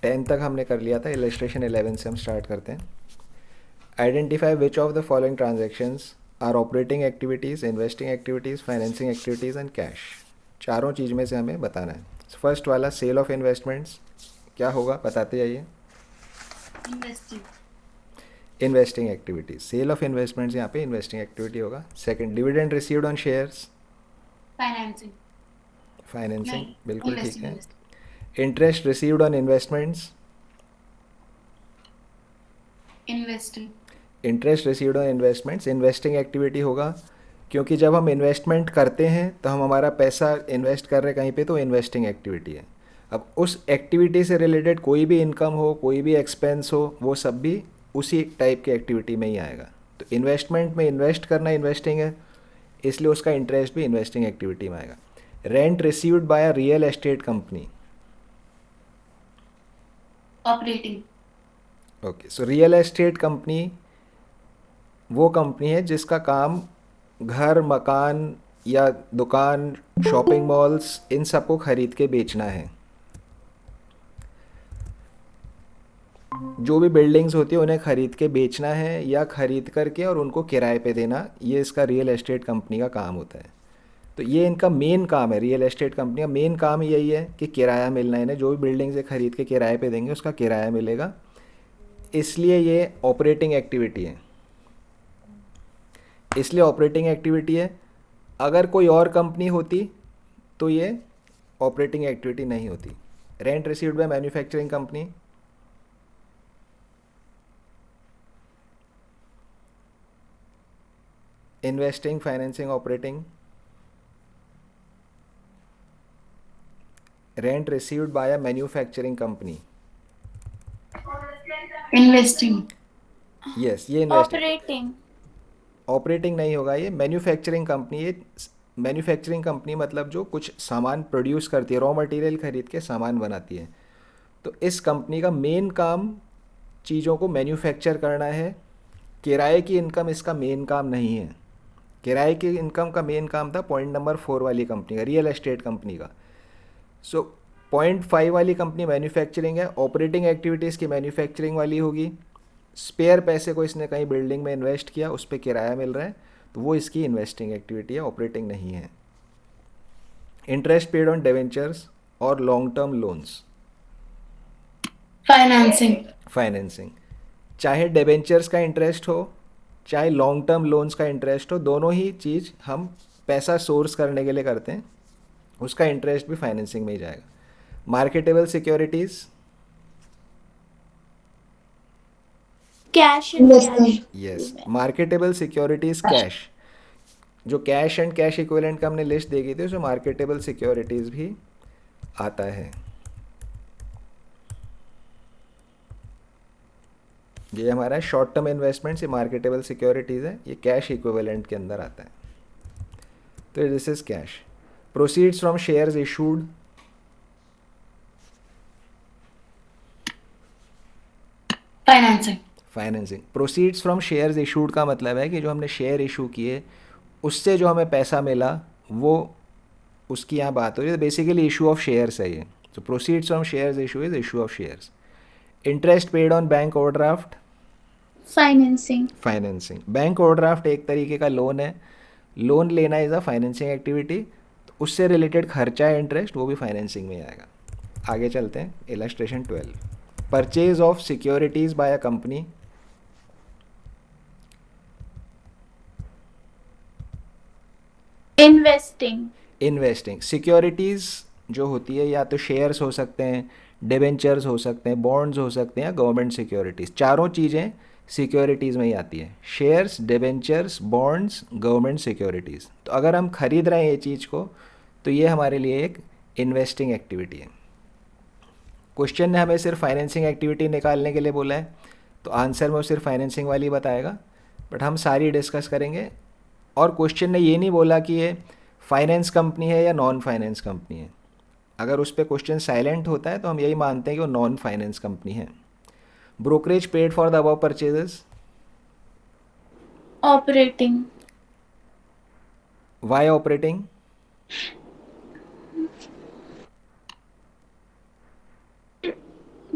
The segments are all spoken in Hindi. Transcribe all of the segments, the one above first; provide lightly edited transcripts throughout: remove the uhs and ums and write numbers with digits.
10 तक हमने कर लिया था, इलस्ट्रेशन 11 से हम स्टार्ट करते हैं. Identify which of the following transactions are operating activities, investing activities, financing activities and cash. चारों चीज़ में से हमें बताना है. फर्स्ट वाला सेल ऑफ इन्वेस्टमेंट्स क्या होगा, बताते जाइए. Investing. Investing activities, sale of investments यहाँ पे इन्वेस्टिंग एक्टिविटी होगा. Second, dividend received on shares, financing. Financing, नहीं, बिल्कुल ठीक इन्वेस्टिंग है. Investing. Interest received on investments, investing. Interest received on investments investing activity होगा, क्योंकि जब हम इन्वेस्टमेंट करते हैं तो हम हमारा पैसा इन्वेस्ट कर रहे हैं कहीं पे, तो इन्वेस्टिंग एक्टिविटी है. अब उस एक्टिविटी से रिलेटेड कोई भी इनकम हो, कोई भी एक्सपेंस हो, वो सब भी उसी टाइप की एक्टिविटी में ही आएगा. तो इन्वेस्टमेंट में इन्वेस्ट करना इन्वेस्टिंग है, इसलिए उसका इंटरेस्ट भी इन्वेस्टिंग एक्टिविटी में आएगा. Rent received by a real estate company. Operating. Okay, so real estate company वो कंपनी है जिसका काम घर, मकान या दुकान, शॉपिंग मॉल्स, इन सबको खरीद के बेचना है. जो भी बिल्डिंग्स होती है उन्हें ख़रीद के बेचना है या ख़रीद करके और उनको किराए पे देना, ये इसका रियल एस्टेट कंपनी का काम होता है. तो ये इनका मेन काम है. रियल एस्टेट कंपनी का मेन काम यही है कि किराया मिलना है. इन्हें जो भी बिल्डिंग्स है ख़रीद के किराए पे देंगे, उसका किराया मिलेगा, इसलिए ये ऑपरेटिंग एक्टिविटी है. इसलिए ऑपरेटिंग एक्टिविटी है. अगर कोई और कंपनी होती तो ये ऑपरेटिंग एक्टिविटी नहीं होती. Rent received by manufacturing company, investing, financing, operating. Rent received by a manufacturing company, investing. Yes ये इन्वेस्टिंग. ऑपरेटिंग. ऑपरेटिंग नहीं होगा, ये मैन्युफैक्चरिंग कंपनी. ये मैन्युफैक्चरिंग कंपनी मतलब जो कुछ सामान प्रोड्यूस करती है, रॉ मटेरियल खरीद के सामान बनाती है. तो इस कंपनी का मेन काम चीज़ों को मैन्युफैक्चर करना है. किराए की इनकम इसका मेन काम नहीं है. किराए की इनकम का मेन काम था पॉइंट नंबर 4 वाली कंपनी का, रियल एस्टेट कंपनी का. सो पॉइंट 5 वाली कंपनी मैन्युफैक्चरिंग है. ऑपरेटिंग एक्टिविटीज़ की मैन्युफैक्चरिंग वाली होगी. स्पेयर पैसे को इसने कहीं बिल्डिंग में इन्वेस्ट किया, उस पर किराया मिल रहा है, तो वो इसकी इन्वेस्टिंग एक्टिविटी है, ऑपरेटिंग नहीं है. इंटरेस्ट पेड ऑन डिवेंचर्स और long term loans, financing. Financing. चाहे डिवेंचर्स का इंटरेस्ट हो, चाहे लॉन्ग टर्म लोन्स का इंटरेस्ट हो, दोनों ही चीज़ हम पैसा सोर्स करने के लिए करते हैं, उसका इंटरेस्ट भी फाइनेंसिंग में ही जाएगा. Marketable securities, cash and investing. Cash. Yes marketable securities cash. जो कैश एंड कैश इक्विवेलेंट का हमने लिस्ट देखी थी, उसमें मार्केटेबल सिक्योरिटीज़ भी आता है. ये हमारा शॉर्ट टर्म इन्वेस्टमेंट्स, ये मार्केटेबल सिक्योरिटीज़ है, ये कैश इक्विवेलेंट के अंदर आता है. तो this is cash. Proceeds from shares issued, financing. Financing. Proceeds from shares issued का मतलब है कि जो हमने शेयर इशू किए उससे जो हमें पैसा मिला, वो उसकी यहाँ बात हो रही है. बेसिकली इशू ऑफ शेयर्स है ये. तो proceeds from shares issue is issue of shares. Interest paid on bank overdraft, financing. Financing. Bank overdraft एक तरीके का लोन है. लोन लेना इज़ अ फाइनेंसिंग एक्टिविटी. तो उससे रिलेटेड खर्चा है इंटरेस्ट, वो भी फाइनेंसिंग में आएगा. आगे चलते हैं. Illustration 12, purchase of securities by a company, investing. Investing. Securities जो होती है या तो शेयर्स हो सकते हैं, डिबेंचर्स हो सकते हैं, बॉन्ड्स हो सकते हैं, या गवर्नमेंट सिक्योरिटीज़. चारों चीज़ें सिक्योरिटीज़ में ही आती है. Shares, debentures, bonds, government securities. तो अगर हम खरीद रहे हैं ये चीज़ को, तो ये हमारे लिए एक इन्वेस्टिंग एक्टिविटी है. क्वेश्चन ने हमें सिर्फ फाइनेंसिंग एक्टिविटी निकालने के लिए बोला है, तो आंसर में वो सिर्फ फाइनेंसिंग वाली बताएगा, बट हम सारी डिस्कस करेंगे. और क्वेश्चन ने ये नहीं बोला कि ये फाइनेंस कंपनी है या नॉन फाइनेंस कंपनी है. अगर उस पर क्वेश्चन साइलेंट होता है तो हम यही मानते हैं कि वो नॉन फाइनेंस कंपनी है. Brokerage paid for the above purchases, operating. Why operating,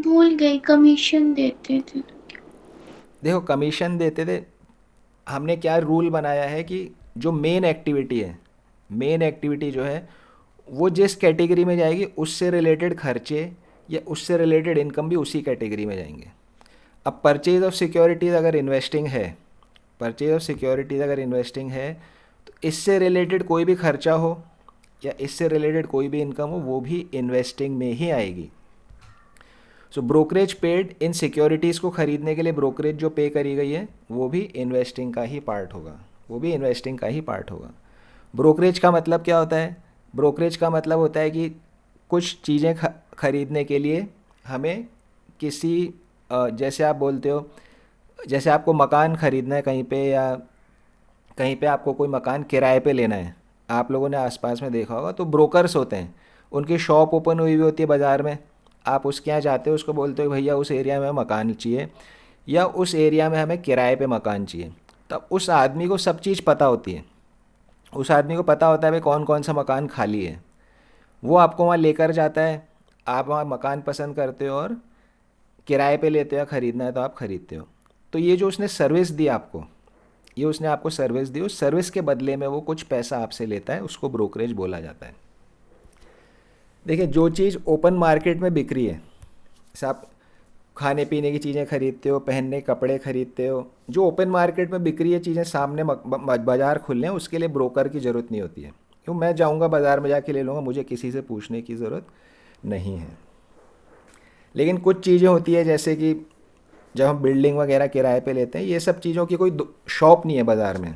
भूल गई, कमीशन देते थे। देखो कमीशन देते थे, हमने क्या रूल बनाया है कि जो मेन एक्टिविटी है, मेन एक्टिविटी जो है वो जिस कैटेगरी में जाएगी उससे रिलेटेड खर्चे या उससे रिलेटेड इनकम भी उसी कैटेगरी में जाएंगे। अब परचेज ऑफ सिक्योरिटीज़ अगर इन्वेस्टिंग है, परचेज ऑफ सिक्योरिटीज़ अगर इन्वेस्टिंग है तो इससे रिलेटेड कोई भी खर्चा हो या इससे रिलेटेड कोई भी इनकम हो वो भी इन्वेस्टिंग में ही आएगी। सो ब्रोकरेज पेड इन सिक्योरिटीज़ को ख़रीदने के लिए ब्रोकरेज जो पे करी गई है वो भी इन्वेस्टिंग का ही पार्ट होगा, वो भी इन्वेस्टिंग का ही पार्ट होगा। ब्रोकरेज का मतलब क्या होता है? ब्रोकरेज का मतलब होता है कि कुछ चीज़ें खरीदने के लिए हमें किसी जैसे आप बोलते हो, जैसे आपको मकान ख़रीदना है कहीं पे, या कहीं पे आपको कोई मकान किराए पे लेना है, आप लोगों ने आसपास में देखा होगा, तो ब्रोकर्स होते हैं, उनकी शॉप ओपन हुई हुई होती है बाज़ार में, आप उसके यहाँ जाते हो, उसको बोलते हो भैया उस एरिया में मकान चाहिए या उस एरिया में हमें किराए पे मकान चाहिए। तब उस आदमी को सब चीज़ पता होती है, उस आदमी को पता होता है भाई कौन कौन सा मकान खाली है, वो आपको वहाँ लेकर जाता है, आप वहाँ मकान पसंद करते हो और किराए पे लेते हो या ख़रीदना है तो आप ख़रीदते हो। तो ये जो उसने सर्विस दी आपको, ये उसने आपको सर्विस दी, उस सर्विस के बदले में वो कुछ पैसा आपसे लेता है, उसको ब्रोकरेज बोला जाता है। देखिए जो चीज़ ओपन मार्केट में बिक रही है, जैसे आप खाने पीने की चीज़ें खरीदते हो, पहनने के कपड़े खरीदते हो, जो ओपन मार्केट में बिक रही है चीज़ें, सामने बाज़ार खुले हैं, उसके लिए ब्रोकर की ज़रूरत नहीं होती है, क्यों मैं जाऊंगा बाज़ार में जाके ले लूँगा, मुझे किसी से पूछने की ज़रूरत नहीं है। लेकिन कुछ चीज़ें होती है जैसे कि जब हम बिल्डिंग वगैरह किराए पे लेते हैं, ये सब चीज़ों की कोई शॉप नहीं है बाज़ार में,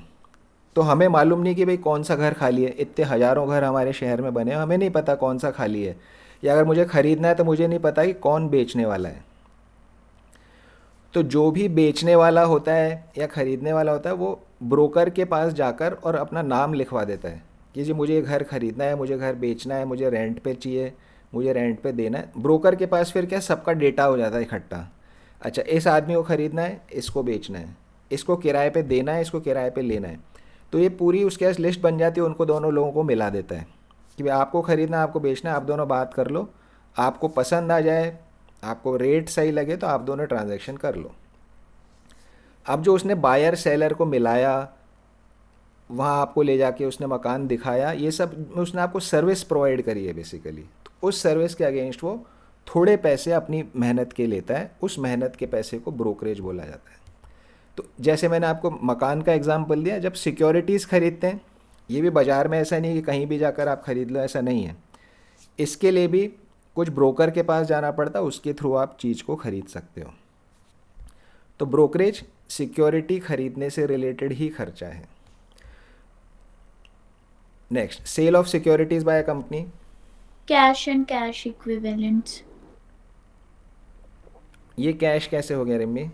तो हमें मालूम नहीं कि भाई कौन सा घर खाली है, इतने हज़ारों घर हमारे शहर में बने हैं, हमें नहीं पता कौन सा खाली है, या अगर मुझे ख़रीदना है तो मुझे नहीं पता कि कौन बेचने वाला है। तो जो भी बेचने वाला होता है या ख़रीदने वाला होता है वो ब्रोकर के पास जाकर और अपना नाम लिखवा देता है कि जी मुझे घर ख़रीदना है, मुझे घर बेचना है, मुझे रेंट पे चाहिए, मुझे रेंट पे देना है। ब्रोकर के पास फिर क्या सबका डेटा हो जाता है इकट्ठा, अच्छा इस आदमी को ख़रीदना है, इसको बेचना है, इसको किराए पे देना है, इसको किराए पे लेना है, तो ये पूरी उसके पास लिस्ट बन जाती है, उनको दोनों लोगों को मिला देता है कि भाई आपको ख़रीदना है, आपको बेचना है, आप दोनों बात कर लो, आपको पसंद आ जाए, आपको रेट सही लगे तो आप दोनों ट्रांजैक्शन कर लो। अब जो उसने बायर सेलर को मिलाया, वहाँ आपको ले जाके उसने मकान दिखाया, ये सब उसने आपको सर्विस प्रोवाइड करी है बेसिकली, तो उस सर्विस के अगेंस्ट वो थोड़े पैसे अपनी मेहनत के लेता है, उस मेहनत के पैसे को ब्रोकरेज बोला जाता है। तो जैसे मैंने आपको मकान का एग्जांपल दिया, जब सिक्योरिटीज़ खरीदते हैं, ये भी बाज़ार में ऐसा नहीं कि कहीं भी जाकर आप खरीद लो, ऐसा नहीं है, इसके लिए भी कुछ ब्रोकर के पास जाना पड़ता है, उसके थ्रू आप चीज़ को खरीद सकते हो। तो ब्रोकरेज सिक्योरिटी खरीदने से रिलेटेड ही खर्चा है। Next, sale of securities by a company. Cash and cash equivalents. ये कैश कैसे हो गया रिम्मी?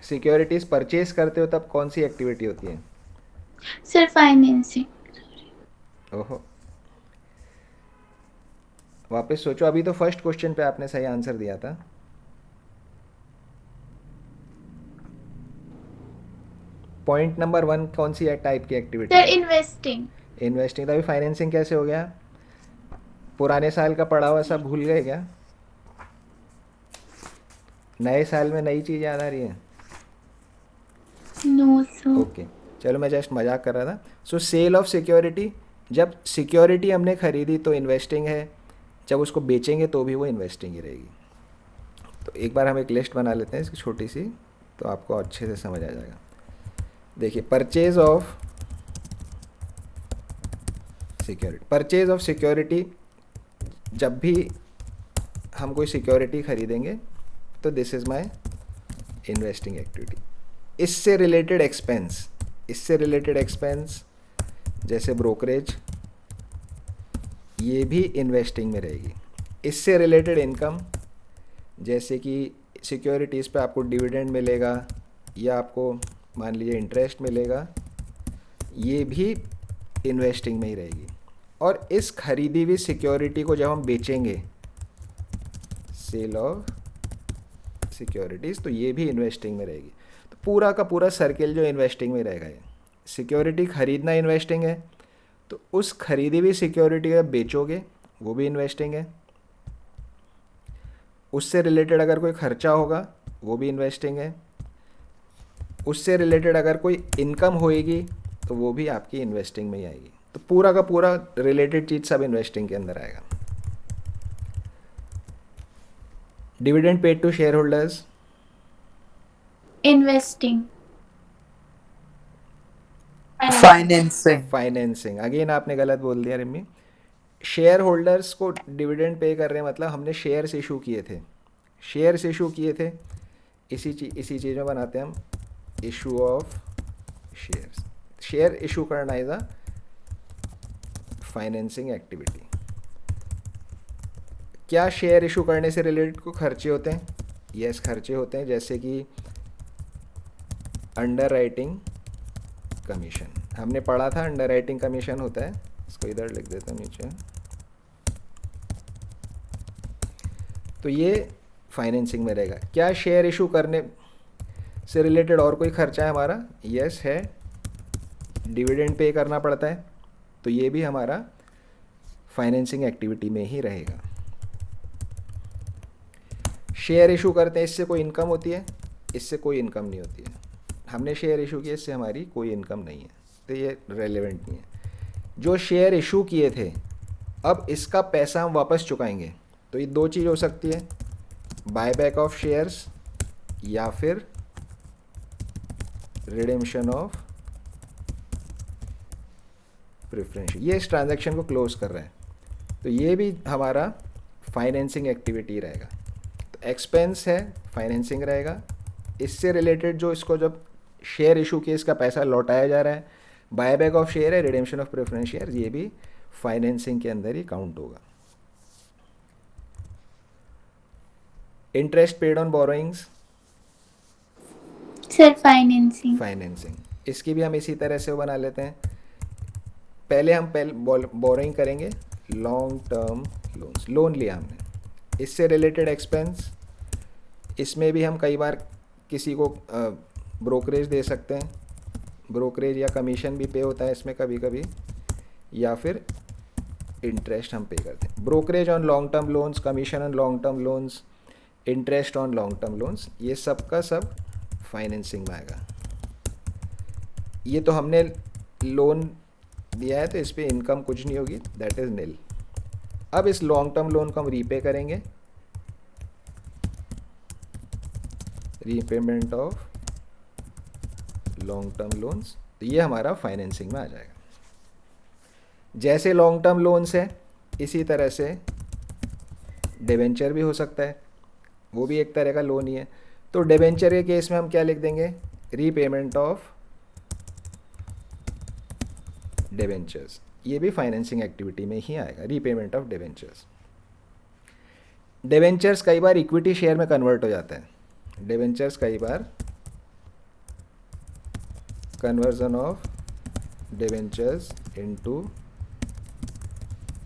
सिक्योरिटीज परचेज करते हो तब कौन सी एक्टिविटी होती है? Sir financing. ओहो, वापस सोचो, अभी तो फर्स्ट क्वेश्चन पे आपने सही आंसर दिया था। पॉइंट नंबर 1 कौन सी टाइप की एक्टिविटी सर है? इन्वेस्टिंग। इन्वेस्टिंग। तभी फाइनेंसिंग कैसे हो गया? पुराने साल का पढ़ा हुआ सब भूल गए क्या? नए साल में नई चीज़ याद आ रही है? No sir. ओके, चलो मैं जस्ट मजाक कर रहा था। सो सेल ऑफ सिक्योरिटी, जब सिक्योरिटी हमने खरीदी तो इन्वेस्टिंग है, जब उसको बेचेंगे तो भी वो इन्वेस्टिंग ही रहेगी। तो एक बार हम एक लिस्ट बना लेते हैं इसकी छोटी सी, तो आपको अच्छे से समझ आ जाएगा। देखिए, purchase of security, purchase of security, जब भी हम कोई सिक्योरिटी खरीदेंगे तो this is my investing activity. इससे रिलेटेड एक्सपेंस, इससे रिलेटेड एक्सपेंस जैसे ब्रोकरेज, ये भी इन्वेस्टिंग में रहेगी। इससे रिलेटेड इनकम जैसे कि सिक्योरिटीज़ पे आपको डिविडेंड मिलेगा या आपको मान लीजिए इंटरेस्ट मिलेगा, ये भी इन्वेस्टिंग में ही रहेगी। और इस खरीदी हुई सिक्योरिटी को जब हम बेचेंगे, सेल ऑफ सिक्योरिटीज़, तो ये भी इन्वेस्टिंग में रहेगी। तो पूरा का पूरा सर्किल जो इन्वेस्टिंग में रहेगा, ये सिक्योरिटी खरीदना इन्वेस्टिंग है, तो उस खरीदी हुई सिक्योरिटी को बेचोगे वो भी इन्वेस्टिंग है। उससे रिलेटेड अगर कोई खर्चा होगा वो भी इन्वेस्टिंग है। उससे रिलेटेड अगर कोई इनकम होएगी तो वो भी आपकी इन्वेस्टिंग में ही आएगी। तो पूरा का पूरा रिलेटेड चीज़ सब इन्वेस्टिंग के अंदर आएगा। Dividend paid to share holders, Investing. Financing. Financing. Again आपने गलत बोल दिया रिम्मी। शेयर होल्डर्स को डिविडेंड पे कर रहे हैं मतलब हमने शेयर्स इशू किए थे, शेयर्स इशू किए थे, इसी चीज़ में बनाते हैं हम issue of shares. Share issue करना इज अ फाइनेंसिंग एक्टिविटी। क्या शेयर इशू करने से रिलेटेड कोई खर्चे होते हैं? यस, खर्चे होते हैं, जैसे कि अंडर राइटिंग कमीशन। हमने पढ़ा था अंडर राइटिंग कमीशन होता है, इसको इधर लिख देते हैं नीचे। तो ये फाइनेंसिंग में रहेगा। क्या शेयर इशू करने से रिलेटेड और कोई खर्चा है हमारा? यस है, डिविडेंड पे करना पड़ता है, तो ये भी हमारा फाइनेंसिंग एक्टिविटी में ही रहेगा। शेयर इशू करते हैं, इससे कोई इनकम होती है? इससे कोई इनकम नहीं होती है। हमने शेयर इशू किया, इससे हमारी कोई इनकम नहीं है, तो ये रेलेवेंट नहीं है। जो शेयर इशू किए थे अब इसका पैसा हम वापस चुकाएंगे, तो ये दो चीज़ हो सकती है, बायबैक ऑफ शेयर्स या फिर रिडेम्पशन ऑफ प्रेफरेंस। ये इस ट्रांजैक्शन को क्लोज कर रहा है, तो ये भी हमारा फाइनेंसिंग एक्टिविटी रहेगा। तो एक्सपेंस है, फाइनेंसिंग रहेगा। इससे रिलेटेड जो इसको जब शेयर इशू किए इसका पैसा लौटाया जा रहा है, बायबैक ऑफ शेयर है, रिडेम्पशन ऑफ प्रेफरेंस शेयर, ये भी फाइनेंसिंग के अंदर ही काउंट होगा। Interest paid on borrowings, Sir, financing. Financing. इसकी भी हम इसी तरह से बना लेते हैं। पहले हम बोरोइंग करेंगे लॉन्ग टर्म लोन्स, लोन लिया हमने, इससे रिलेटेड एक्सपेंस। इसमें भी हम कई बार किसी को ब्रोकरेज दे सकते हैं, ब्रोकरेज या कमीशन भी पे होता है इसमें कभी कभी, या फिर इंटरेस्ट हम पे करते हैं। Brokerage on long term loans, commission on long term loans, interest on long term loans, ये सब का सब फाइनेंसिंग में आएगा। ये तो हमने लोन दिया है तो इस पर इनकम कुछ नहीं होगी, दैट इज़ निल। अब इस लॉन्ग टर्म लोन को हम रीपे करेंगे, repayment of long term loans, तो ये हमारा फाइनेंसिंग में आ जाएगा। जैसे लॉन्ग टर्म लोन्स है इसी तरह से डिवेंचर भी हो सकता है, वो भी एक तरह का लोन ही है। तो डिवेंचर के केस में हम क्या लिख देंगे? रीपेमेंट ऑफ डिवेंचर्स, ये भी फाइनेंसिंग एक्टिविटी में ही आएगा, रीपेमेंट ऑफ डिवेंचर्स। डिवेंचर्स कई बार इक्विटी शेयर में कन्वर्ट हो जाता है, डिवेंचर्स कई बार conversion of debentures into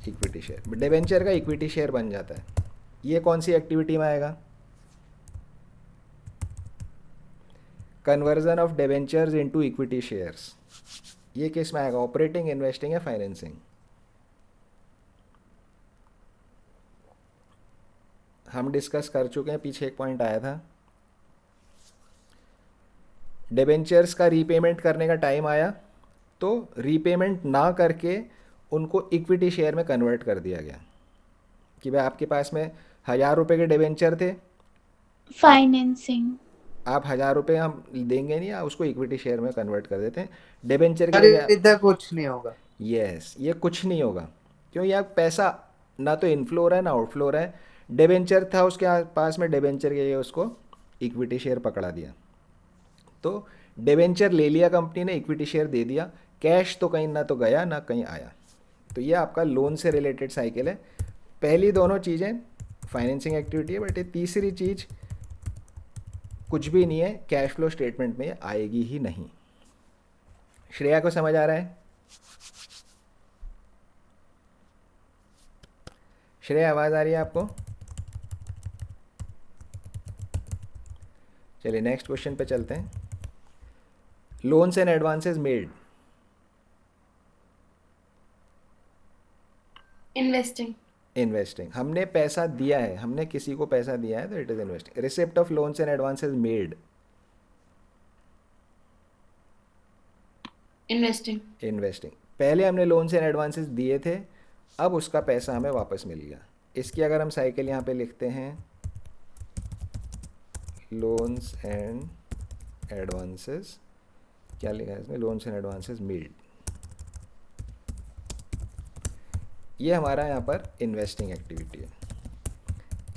equity share, debenture का इक्विटी शेयर बन जाता है। ये कौन सी एक्टिविटी में आएगा? Conversion of debentures into equity shares, ये किस में आएगा? ऑपरेटिंग, इन्वेस्टिंग या फाइनेंसिंग? हम डिस्कस कर चुके हैं, पीछे एक पॉइंट आया था, डिबेंचर्स का रीपेमेंट करने का टाइम आया तो रीपेमेंट ना करके उनको इक्विटी शेयर में कन्वर्ट कर दिया गया कि भाई आपके पास में 1000 रुपये के डिबेंचर थे, Financing. आप 1000 रुपये हम देंगे नहीं, आप उसको इक्विटी शेयर में कन्वर्ट कर देते हैं। डिबेंचर के अरे लिए इधर कुछ नहीं होगा। यस, ये कुछ नहीं होगा, क्यों? यार पैसा ना तो इनफ्लो हो रहा है ना आउटफ्लो हो रहा है। डिबेंचर था उसके पास में, डिबेंचर के लिए उसको इक्विटी शेयर पकड़ा दिया, तो डिबेंचर ले लिया कंपनी ने, इक्विटी शेयर दे दिया, कैश तो कहीं ना तो गया ना कहीं आया। तो ये आपका लोन से रिलेटेड साइकिल है। पहली दोनों चीज़ें फाइनेंसिंग एक्टिविटी है, बट ये तीसरी चीज़ कुछ भी नहीं है, कैश फ्लो स्टेटमेंट में आएगी ही नहीं। श्रेया को समझ आ रहा है? श्रेया आवाज़ आ रही है आपको? चलिए नेक्स्ट क्वेश्चन पे चलते हैं। Loans and advances made, Investing. Investing, हमने पैसा दिया है, हमने किसी को पैसा दिया है तो it is investing. Receipt of loans and advances made, Investing. Investing. पहले हमने लोन्स एंड एडवांसेस दिए थे, अब उसका पैसा हमें वापस मिल गया. इसकी अगर हम साइकिल यहाँ पे लिखते हैं, लोन्स एंड एडवांसेस, क्या लिखा है इसमें, लोन्स एंड एडवांसेस मेड. ये हमारा यहाँ पर इन्वेस्टिंग एक्टिविटी है.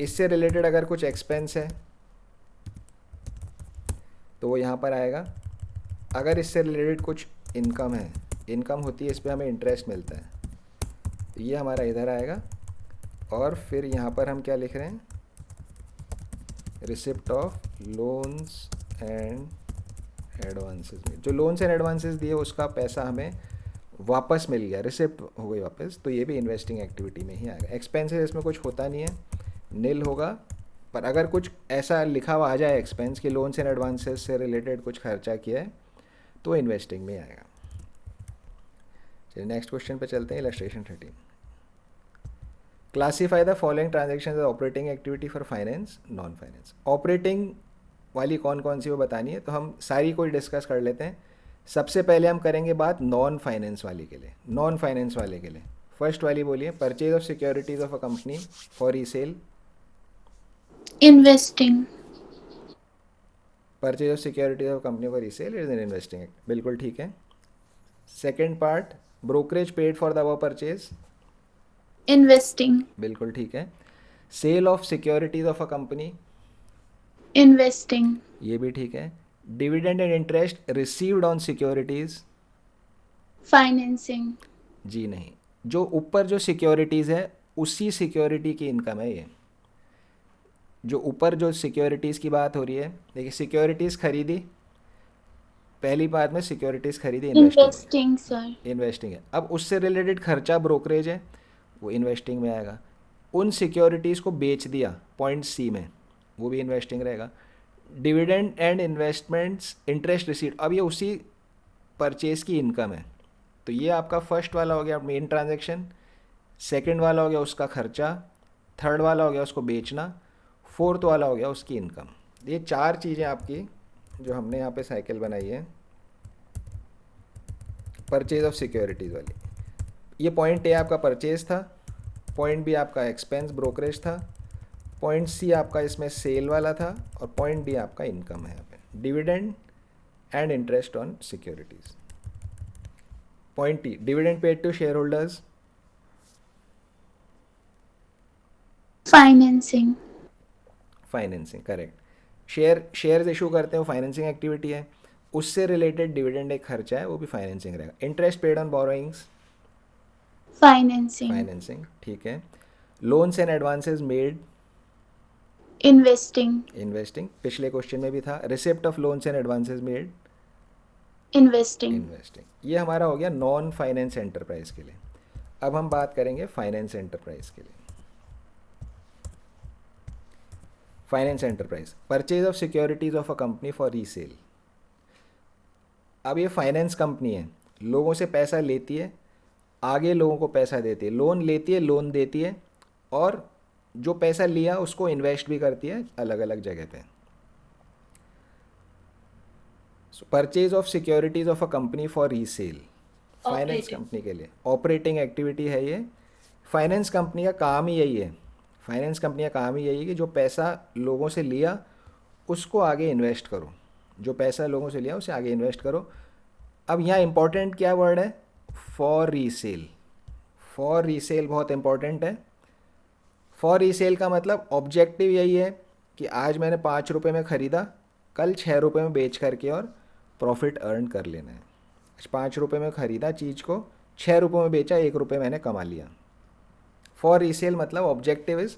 इससे रिलेटेड अगर कुछ एक्सपेंस है तो वो यहाँ पर आएगा. अगर इससे रिलेटेड कुछ इनकम है, इनकम होती है, इस पर हमें इंटरेस्ट मिलता है, तो ये हमारा इधर आएगा. और फिर यहाँ पर हम क्या लिख रहे हैं, receipt of loans and advances में, जो लोन्स एंड एडवांसेस दिए उसका पैसा हमें वापस मिल गया, रिसिप्ट हो गई वापस, तो ये भी इन्वेस्टिंग एक्टिविटी में ही आएगा. एक्सपेंसेस इसमें कुछ होता नहीं है, नील होगा. पर अगर कुछ ऐसा लिखा हुआ आ जाए एक्सपेंस कि लोन्स एंड एडवांसेस से रिलेटेड कुछ खर्चा किया है, तो इन्वेस्टिंग में आएगा. चलिए नेक्स्ट क्वेश्चन पे चलते हैं. Illustration 13. Classify the following transaction as operating activity for finance, non finance. Operating वाली कौन कौन सी वो बतानी है, तो हम सारी कोई डिस्कस कर लेते हैं. सबसे पहले हम करेंगे बात नॉन फाइनेंस वाली के लिए. नॉन फाइनेंस वाले के लिए फर्स्ट वाली बोलिए, purchase of securities of a company for resale. Investing. Purchase of securities of company for resale is an investing act, बिल्कुल ठीक है. Second part, brokerage paid for the above purchase, Investing. बिल्कुल ठीक है. Sale of securities of a company, Investing. ये भी ठीक है. Dividend and interest received on securities, Financing. जी नहीं. जो ऊपर जो सिक्योरिटीज़ है उसी सिक्योरिटी की इनकम है ये. जो ऊपर जो सिक्योरिटीज़ की बात हो रही है, देखिए सिक्योरिटीज़ खरीदी, पहली बात में सिक्योरिटीज़ खरीदी, Investing, sir. इन्वेस्टिंग है. अब उससे रिलेटेड खर्चा ब्रोकरेज है, वो इन्वेस्टिंग में आएगा. उन सिक्योरिटीज़ को बेच दिया पॉइंट सी में, वो भी इन्वेस्टिंग रहेगा. Dividend and investments interest received, अब ये उसी परचेज की इनकम है. तो ये आपका फर्स्ट वाला हो गया मेन ट्रांजैक्शन, सेकंड वाला हो गया उसका खर्चा, थर्ड वाला हो गया उसको बेचना, फोर्थ वाला हो गया उसकी इनकम. ये चार चीज़ें आपकी जो हमने यहाँ पे साइकिल बनाई है परचेज ऑफ सिक्योरिटीज़ वाली. ये पॉइंट ए आपका परचेज था, पॉइंट बी आपका एक्सपेंस ब्रोकरेज था, पॉइंट सी आपका इसमें सेल वाला था, और पॉइंट डी आपका इनकम है यहाँ पे, dividend and interest on securities. Point T, dividend paid to share holders, Financing. Financing, correct. Shares issue करते हैं, वो फाइनेंसिंग एक्टिविटी है. उससे रिलेटेड डिविडेंड एक खर्चा है, वो भी फाइनेंसिंग रहेगा. Interest paid on borrowings, Financing. Financing, ठीक है. Loans and advances made, Investing. Investing, पिछले क्वेश्चन में भी था. Receipt of loans and advances made, Investing. Investing. ये हमारा हो गया नॉन फाइनेंस एंटरप्राइज के लिए. अब हम बात करेंगे फाइनेंस एंटरप्राइज के लिए. Finance enterprise, purchase of securities of a company for resale. अब ये फाइनेंस कंपनी है, लोगों से पैसा लेती है, आगे लोगों को पैसा देती है, लोन लेती है, लोन देती है, और जो पैसा लिया उसको इन्वेस्ट भी करती है अलग अलग जगह पे. Purchase of securities of a company for resale, finance Operating. Company के लिए ऑपरेटिंग एक्टिविटी है ये. फाइनेंस कंपनी का काम ही यही है, फाइनेंस कंपनी का काम ही यही है कि जो पैसा लोगों से लिया उसको आगे इन्वेस्ट करो, जो पैसा लोगों से लिया उसे आगे इन्वेस्ट करो. अब यहाँ इंपॉर्टेंट क्या वर्ड है, फॉर रीसेल. फॉर रीसेल बहुत इंपॉर्टेंट है. फॉर रीसेल का मतलब ऑब्जेक्टिव यही है कि आज मैंने 5 रुपये में ख़रीदा, कल 6 रुपये में बेच करके और प्रॉफिट अर्न कर लेना है. 5 रुपये में ख़रीदा चीज़ को, 6 रुपये में बेचा, 1 रुपये मैंने कमा लिया. फॉर रीसेल मतलब ऑब्जेक्टिव इज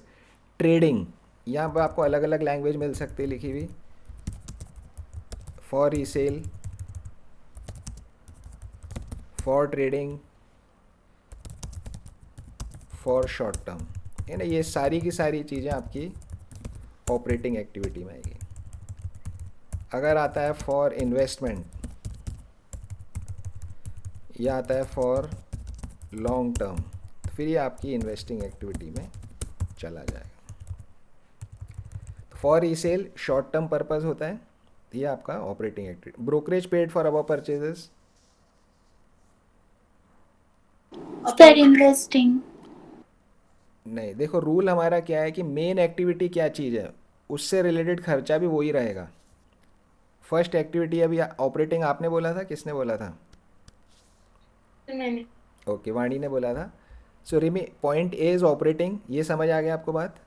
ट्रेडिंग. यहाँ पर आपको अलग अलग लैंग्वेज मिल सकती है लिखी हुई. For resale, for trading, for short term, है ना. ये सारी की सारी चीज़ें आपकी ऑपरेटिंग एक्टिविटी में आएगी. अगर आता है फॉर इन्वेस्टमेंट, या आता है फॉर लॉन्ग टर्म, फिर ये आपकी इन्वेस्टिंग एक्टिविटी में चला जाएगा। For resale short term purpose होता है, ये आपका operating activity. Brokerage paid for above purchases, Sir, investing. नहीं, देखो रूल हमारा क्या है कि मेन एक्टिविटी क्या चीज़ है उससे रिलेटेड खर्चा भी वही रहेगा। फर्स्ट एक्टिविटी अभी ऑपरेटिंग आपने बोला था, किसने बोला था? मैंने ओके, वाणी ने बोला था। So Rimi, point A is operating, ये समझ आ गया आपको बात,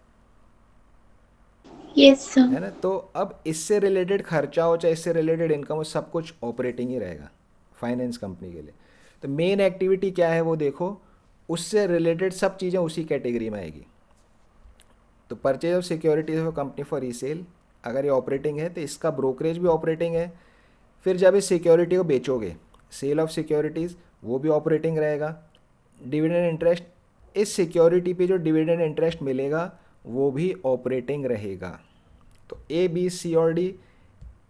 Yes, sir. है ना? तो अब इससे रिलेटेड खर्चा हो चाहे इससे रिलेटेड इनकम हो, सब कुछ ऑपरेटिंग ही रहेगा फाइनेंस कंपनी के लिए। तो मेन एक्टिविटी क्या है वो देखो, उससे रिलेटेड सब चीज़ें उसी कैटेगरी में आएगी। तो purchase of securities of company for resale, अगर ये ऑपरेटिंग है तो इसका ब्रोकरेज भी ऑपरेटिंग है। फिर जब इस सिक्योरिटी को बेचोगे, सेल ऑफ सिक्योरिटीज़, वो भी ऑपरेटिंग रहेगा। डिविडेंड इंटरेस्ट, इस सिक्योरिटी पे जो डिविडेंड इंटरेस्ट मिलेगा वो भी ऑपरेटिंग रहेगा। तो ए बी सी और डी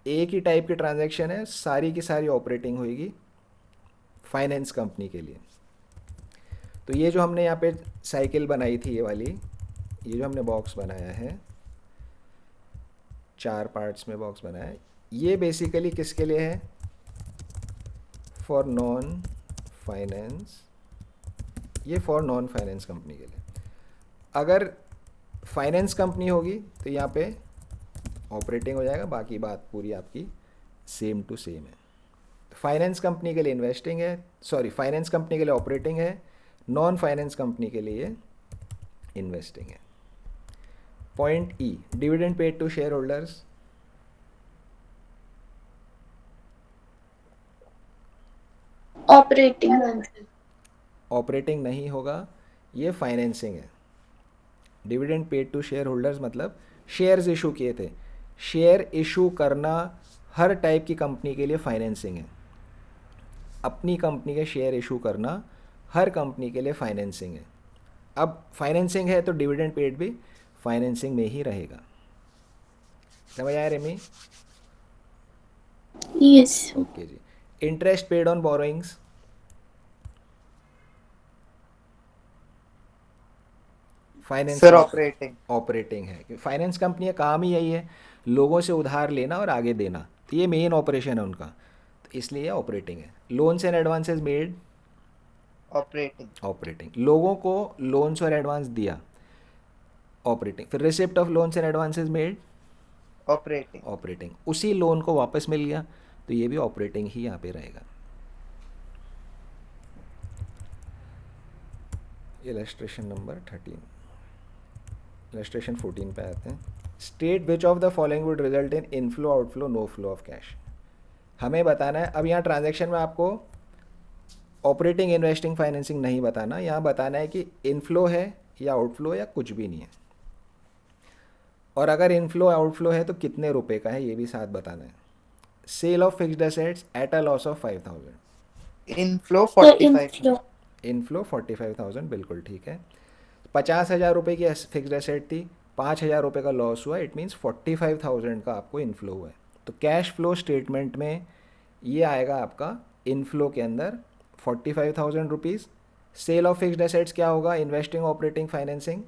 एक ही टाइप की ट्रांजैक्शन है, सारी की सारी ऑपरेटिंग होएगी फाइनेंस कंपनी के लिए। तो ये जो हमने यहाँ पे साइकिल बनाई थी, ये वाली, ये जो हमने बॉक्स बनाया है, 4 पार्ट्स में बॉक्स बनाया है, ये बेसिकली किसके लिए है? फॉर नॉन फाइनेंस, ये फॉर नॉन फाइनेंस कंपनी के लिए। अगर फाइनेंस कंपनी होगी तो यहाँ पे ऑपरेटिंग हो जाएगा, बाकी बात पूरी आपकी सेम टू सेम है। फाइनेंस कंपनी के लिए इन्वेस्टिंग है, सॉरी फाइनेंस कंपनी के लिए ऑपरेटिंग है, नॉन फाइनेंस कंपनी के लिए इन्वेस्टिंग है। Point E, dividend paid to share holders, Operating. Operating नहीं होगा, ये फाइनेंसिंग है। Dividend paid to share holders मतलब शेयर्स इशू किए थे, शेयर इशू करना हर टाइप की कंपनी के लिए फाइनेंसिंग है। अपनी कंपनी के शेयर इशू करना हर कंपनी के लिए फाइनेंसिंग है। अब फाइनेंसिंग है तो डिविडेंड पेड भी फाइनेंसिंग में ही रहेगा। समझ आया रेमी? Yes. ओके जी। Interest paid on borrowings, finance sir operating. Operating है, क्योंकि फाइनेंस कंपनी का काम ही यही है, लोगों से उधार लेना और आगे देना, तो ये मेन ऑपरेशन है उनका, तो इसलिए ऑपरेटिंग है। Loans and advances made, operating. Operating, लोगों को लोन्स और एडवांस दिया, ऑपरेटिंग। फिर receipt of loans and advances made, operating. Operating. उसी लोन को वापस मिल गया तो ये भी ऑपरेटिंग ही यहाँ पे रहेगा। इलस्ट्रेशन नंबर 13, इलस्ट्रेशन 14 पे आते हैं। State which of the following would result in inflow outflow no flow of cash. हमें बताना है, अब यहाँ ट्रांजैक्शन में आपको ऑपरेटिंग इन्वेस्टिंग फाइनेंसिंग नहीं बताना, यहाँ बताना है कि इनफ्लो है या आउटफ्लो या कुछ भी नहीं है, और अगर इनफ्लो आउटफ्लो है तो कितने रुपए का है ये भी साथ बताना है। Sale of fixed assets at a loss of 5,000, inflow Sir, 45। inflow. Inflow 45,000, बिल्कुल ठीक है। 50,000 रुपये की फिक्स्ड एसेट थी, 5,000 रुपये का लॉस हुआ, इट मीन्स 45,000 का आपको इनफ्लो हुआ है। तो कैश फ्लो स्टेटमेंट में ये आएगा आपका इनफ्लो के अंदर 45,000 rupees. Sale of fixed assets क्या होगा? Investing, operating, financing,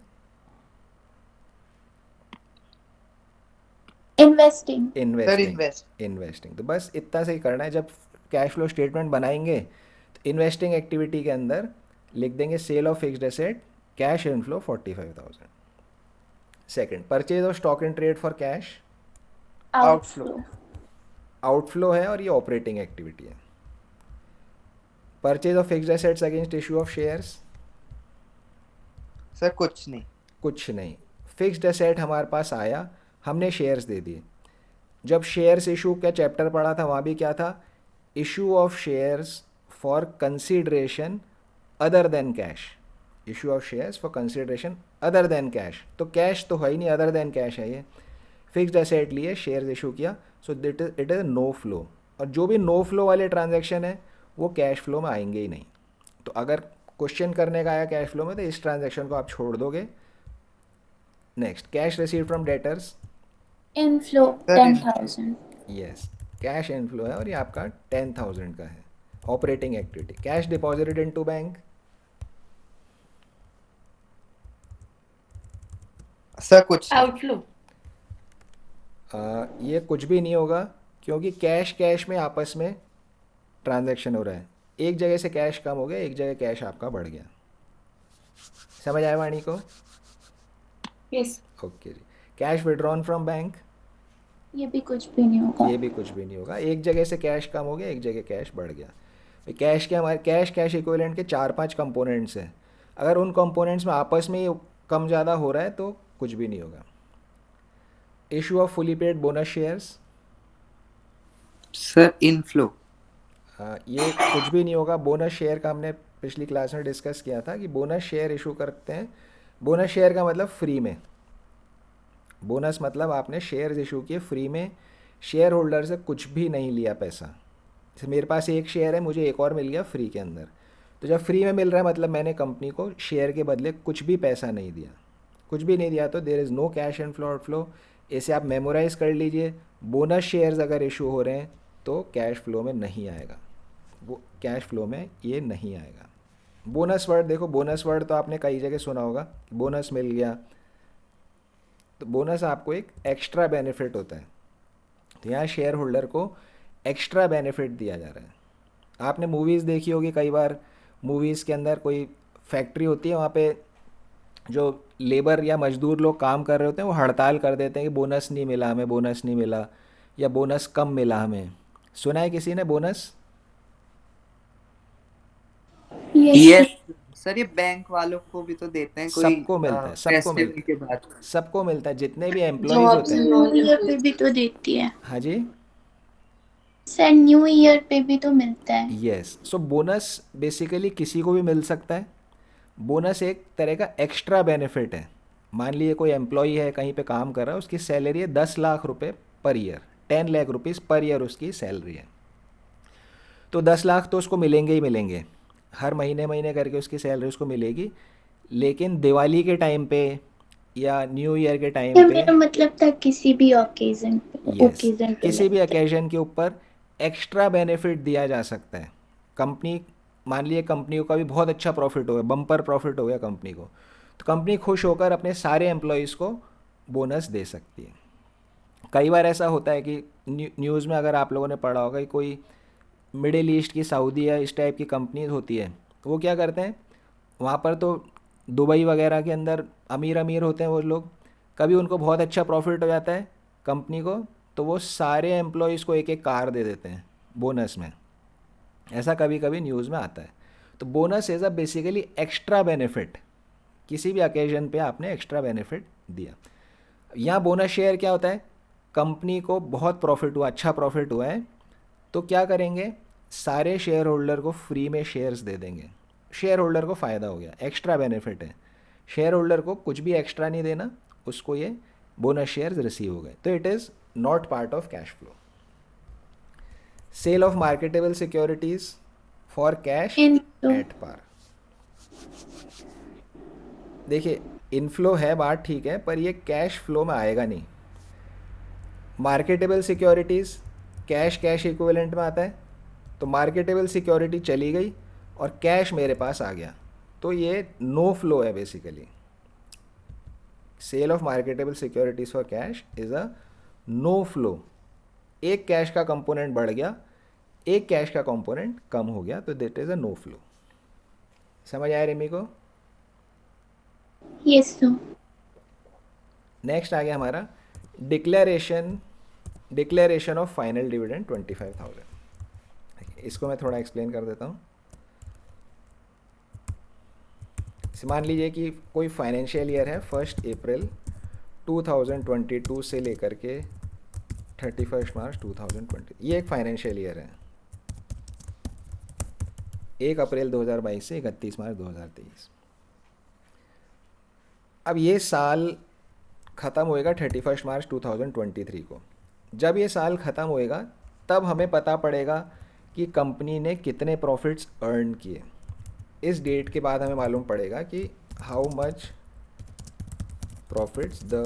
Investing. Sir investing, invest. Investing. तो बस इतना से ही करना है। जब कैश फ्लो स्टेटमेंट बनाएंगे तो इन्वेस्टिंग एक्टिविटी के अंदर लिख देंगे sale of fixed asset, cash inflow 45,000। Second, purchase of stock in trade for cash, Outflow. Outflow है और ये ऑपरेटिंग एक्टिविटी है। Purchase of fixed assets against issue of shares, sir कुछ नहीं। कुछ नहीं। फिक्स्ड एसेट हमारे पास आया, हमने शेयर्स दे दिए। जब शेयर्स इशू का चैप्टर पढ़ा था वहाँ भी क्या था? Issue of shares for consideration other than cash, issue of shares for consideration other than cash. तो कैश तो है ही नहीं, अदर देन कैश है ये। फिक्स्ड एसेट लिए, शेयर्स इशू किया, so it is no flow. और जो भी नो फ्लो वाले ट्रांजैक्शन है वो कैश फ्लो में आएंगे ही नहीं। तो अगर क्वेश्चन करने का आया कैश फ्लो में तो इस ट्रांजैक्शन को आप छोड़ दोगे। Next, cash receive from debtors, Inflow. Sir, 10,000. Yes, cash inflow है और ये आपका 10,000 का है, operating activity. Cash deposited into bank, sir कुछ नहीं। Outflow. ये कुछ भी नहीं होगा, क्योंकि कैश कैश में आपस में ट्रांजैक्शन हो रहा है। एक जगह से कैश कम हो गया, एक जगह कैश आपका बढ़ गया। समझ आया वाणी को? Yes. ओके जी। कैश विड्रॉन फ्रॉम बैंक, ये भी कुछ भी नहीं होगा। ये भी कुछ भी नहीं होगा। एक जगह से कैश कम हो गया, एक जगह कैश बढ़ गया। कैश के हमारे कैश इक्विवेलेंट के 4-5 कंपोनेंट्स हैं। अगर उन कंपोनेंट्स में आपस में ही कम ज़्यादा हो रहा है तो कुछ भी नहीं होगा। Issue of fully paid bonus shares, sir inflow. ये कुछ भी नहीं होगा। बोनस शेयर का हमने पिछली क्लास में डिस्कस किया था कि बोनस शेयर इशू करते हैं। बोनस शेयर का मतलब फ्री में, बोनस मतलब आपने शेयर्स इशू किए फ्री में, शेयर होल्डर से कुछ भी नहीं लिया पैसा। जैसे मेरे पास एक शेयर है, मुझे एक और मिल गया फ्री के अंदर, तो जब फ्री में मिल रहा है मतलब मैंने कंपनी को शेयर के बदले कुछ भी पैसा नहीं दिया। कुछ भी नहीं दिया तो there is no cash inflow outflow. इसे आप मेमोराइज कर लीजिए। बोनस शेयर्स अगर इशू हो रहे हैं तो कैश फ्लो में नहीं आएगा, वो कैश फ्लो में ये नहीं आएगा। बोनस वर्ड देखो, बोनस वर्ड तो आपने कई जगह सुना होगा, बोनस मिल गया। तो बोनस आपको एक एक्स्ट्रा बेनिफिट होता है, तो यहाँ शेयर होल्डर को एक्स्ट्रा बेनिफिट दिया जा रहा है। आपने मूवीज़ देखी होगी कई बार, मूवीज़ के अंदर कोई फैक्ट्री होती है, वहाँ पे जो लेबर या मजदूर लोग काम कर रहे होते हैं वो हड़ताल कर देते हैं कि बोनस नहीं मिला हमें, बोनस नहीं मिला, या बोनस कम मिला हमें। सुना है किसी ने बोनस? यस सर, ये बैंक वालों को भी तो देते हैं, कोई सबको मिलता है, सबको फेस्टिवल मिलता के बाद। है, सबको मिलता है, जितने भी एम्प्लॉयज़ Jobs होते हैं। and new all. ईयर पे भी तो देती है हाँ जी, सर, न्यू ईयर पे भी तो मिलता है। यस। सो बोनस बेसिकली किसी को भी मिल सकता है। बोनस एक तरह का एक्स्ट्रा बेनिफिट है। मान लीजिए कोई एम्प्लॉई है, कहीं पे काम कर रहा है, उसकी सैलरी है 10 लाख रुपए per year, 10 lakh rupees per year उसकी सैलरी है। तो 10 लाख तो उसको मिलेंगे ही मिलेंगे, हर महीने महीने करके उसकी सैलरी उसको मिलेगी। लेकिन दिवाली के टाइम पे या न्यू ईयर के टाइम सर पे, मेरा मतलब था किसी भी ओकेजन पे, यस, ओकेजन पे किसी भी मिलता है। ओकेजन के ऊपर एक्स्ट्रा बेनिफिट दिया जा सकता है। कंपनी, मान लीजिए कंपनी को कभी बहुत अच्छा प्रॉफिट हो गया, बम्पर प्रॉफिट हो गया कंपनी को, तो कंपनी खुश होकर अपने सारे एम्प्लॉयज़ को बोनस दे सकती है। कई बार ऐसा होता है कि न्यूज़ में अगर आप लोगों ने पढ़ा होगा कि कोई मिडिल ईस्ट की, सऊदी या इस टाइप की कंपनीज होती है, वो क्या करते हैं, वहाँ पर तो दुबई वगैरह के अंदर अमीर अमीर होते हैं वो लोग, कभी उनको बहुत अच्छा प्रॉफिट हो जाता है कंपनी को, तो वो सारे एम्प्लॉयज़ को एक एक कार दे देते हैं बोनस में। ऐसा कभी कभी न्यूज़ में आता है। तो bonus is a basically extra benefit, किसी भी ओकेजन पे आपने एक्स्ट्रा बेनिफिट दिया। यहाँ बोनस शेयर क्या होता है, कंपनी को बहुत प्रॉफिट हुआ, अच्छा प्रॉफिट हुआ है, तो क्या करेंगे, सारे शेयर होल्डर को फ्री में शेयर्स दे देंगे। शेयर होल्डर को फ़ायदा हो गया, एक्स्ट्रा बेनिफिट है। शेयर होल्डर को कुछ भी एक्स्ट्रा नहीं देना, उसको ये बोनस शेयर्स रिसीव हो गए, तो it is not part of cash flow. Sale of marketable securities for cash inflow at par. देखिए, इनफ्लो है, बात ठीक है, पर ये कैश फ्लो में आएगा नहीं। मार्केटेबल सिक्योरिटीज़ कैश इक्विवेलेंट में आता है, तो मार्केटेबल सिक्योरिटी चली गई और कैश मेरे पास आ गया, तो ये नो फ्लो है basically. Sale of marketable securities for cash is a no flow. एक कैश का कंपोनेंट बढ़ गया, एक कैश का कंपोनेंट कम हो गया, तो that is a no flow. समझ आया रेमी को? Yes sir. नेक्स्ट आ गया हमारा डिक्लेरेशन ऑफ फाइनल डिविडेंड 25,000। इसको मैं थोड़ा एक्सप्लेन कर देता हूँ। मान लीजिए कि कोई फाइनेंशियल ईयर है 1 अप्रैल 2022 से लेकर के 31 मार्च 2020, ये एक फाइनेंशियल ईयर है, 1 अप्रैल 2022 से 31 मार्च 2023। अब ये साल ख़त्म होएगा 31 मार्च 2023 को। जब ये साल ख़त्म होएगा तब हमें पता पड़ेगा कि कंपनी ने कितने प्रॉफिट्स अर्न किए। इस डेट के बाद हमें मालूम पड़ेगा कि how much profits the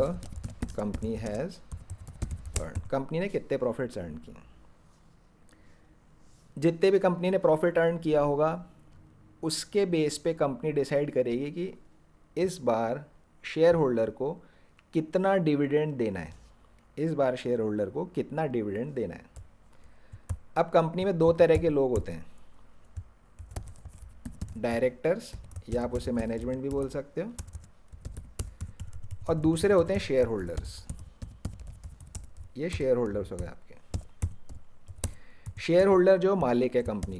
company has earn, company ने कितने प्रॉफिट्स अर्न किए। जितने भी कंपनी ने प्रॉफिट अर्न किया होगा उसके बेस पे कंपनी डिसाइड करेगी कि इस बार शेयर होल्डर को कितना डिविडेंड देना है, इस बार शेयर होल्डर को कितना डिविडेंड देना है। अब कंपनी में दो तरह के लोग होते हैं, डायरेक्टर्स या आप उसे मैनेजमेंट भी बोल सकते हो, और दूसरे होते हैं शेयर होल्डर्स। ये शेयर होल्डर्स हो गए आपके। शेयर होल्डर जो मालिक है कंपनी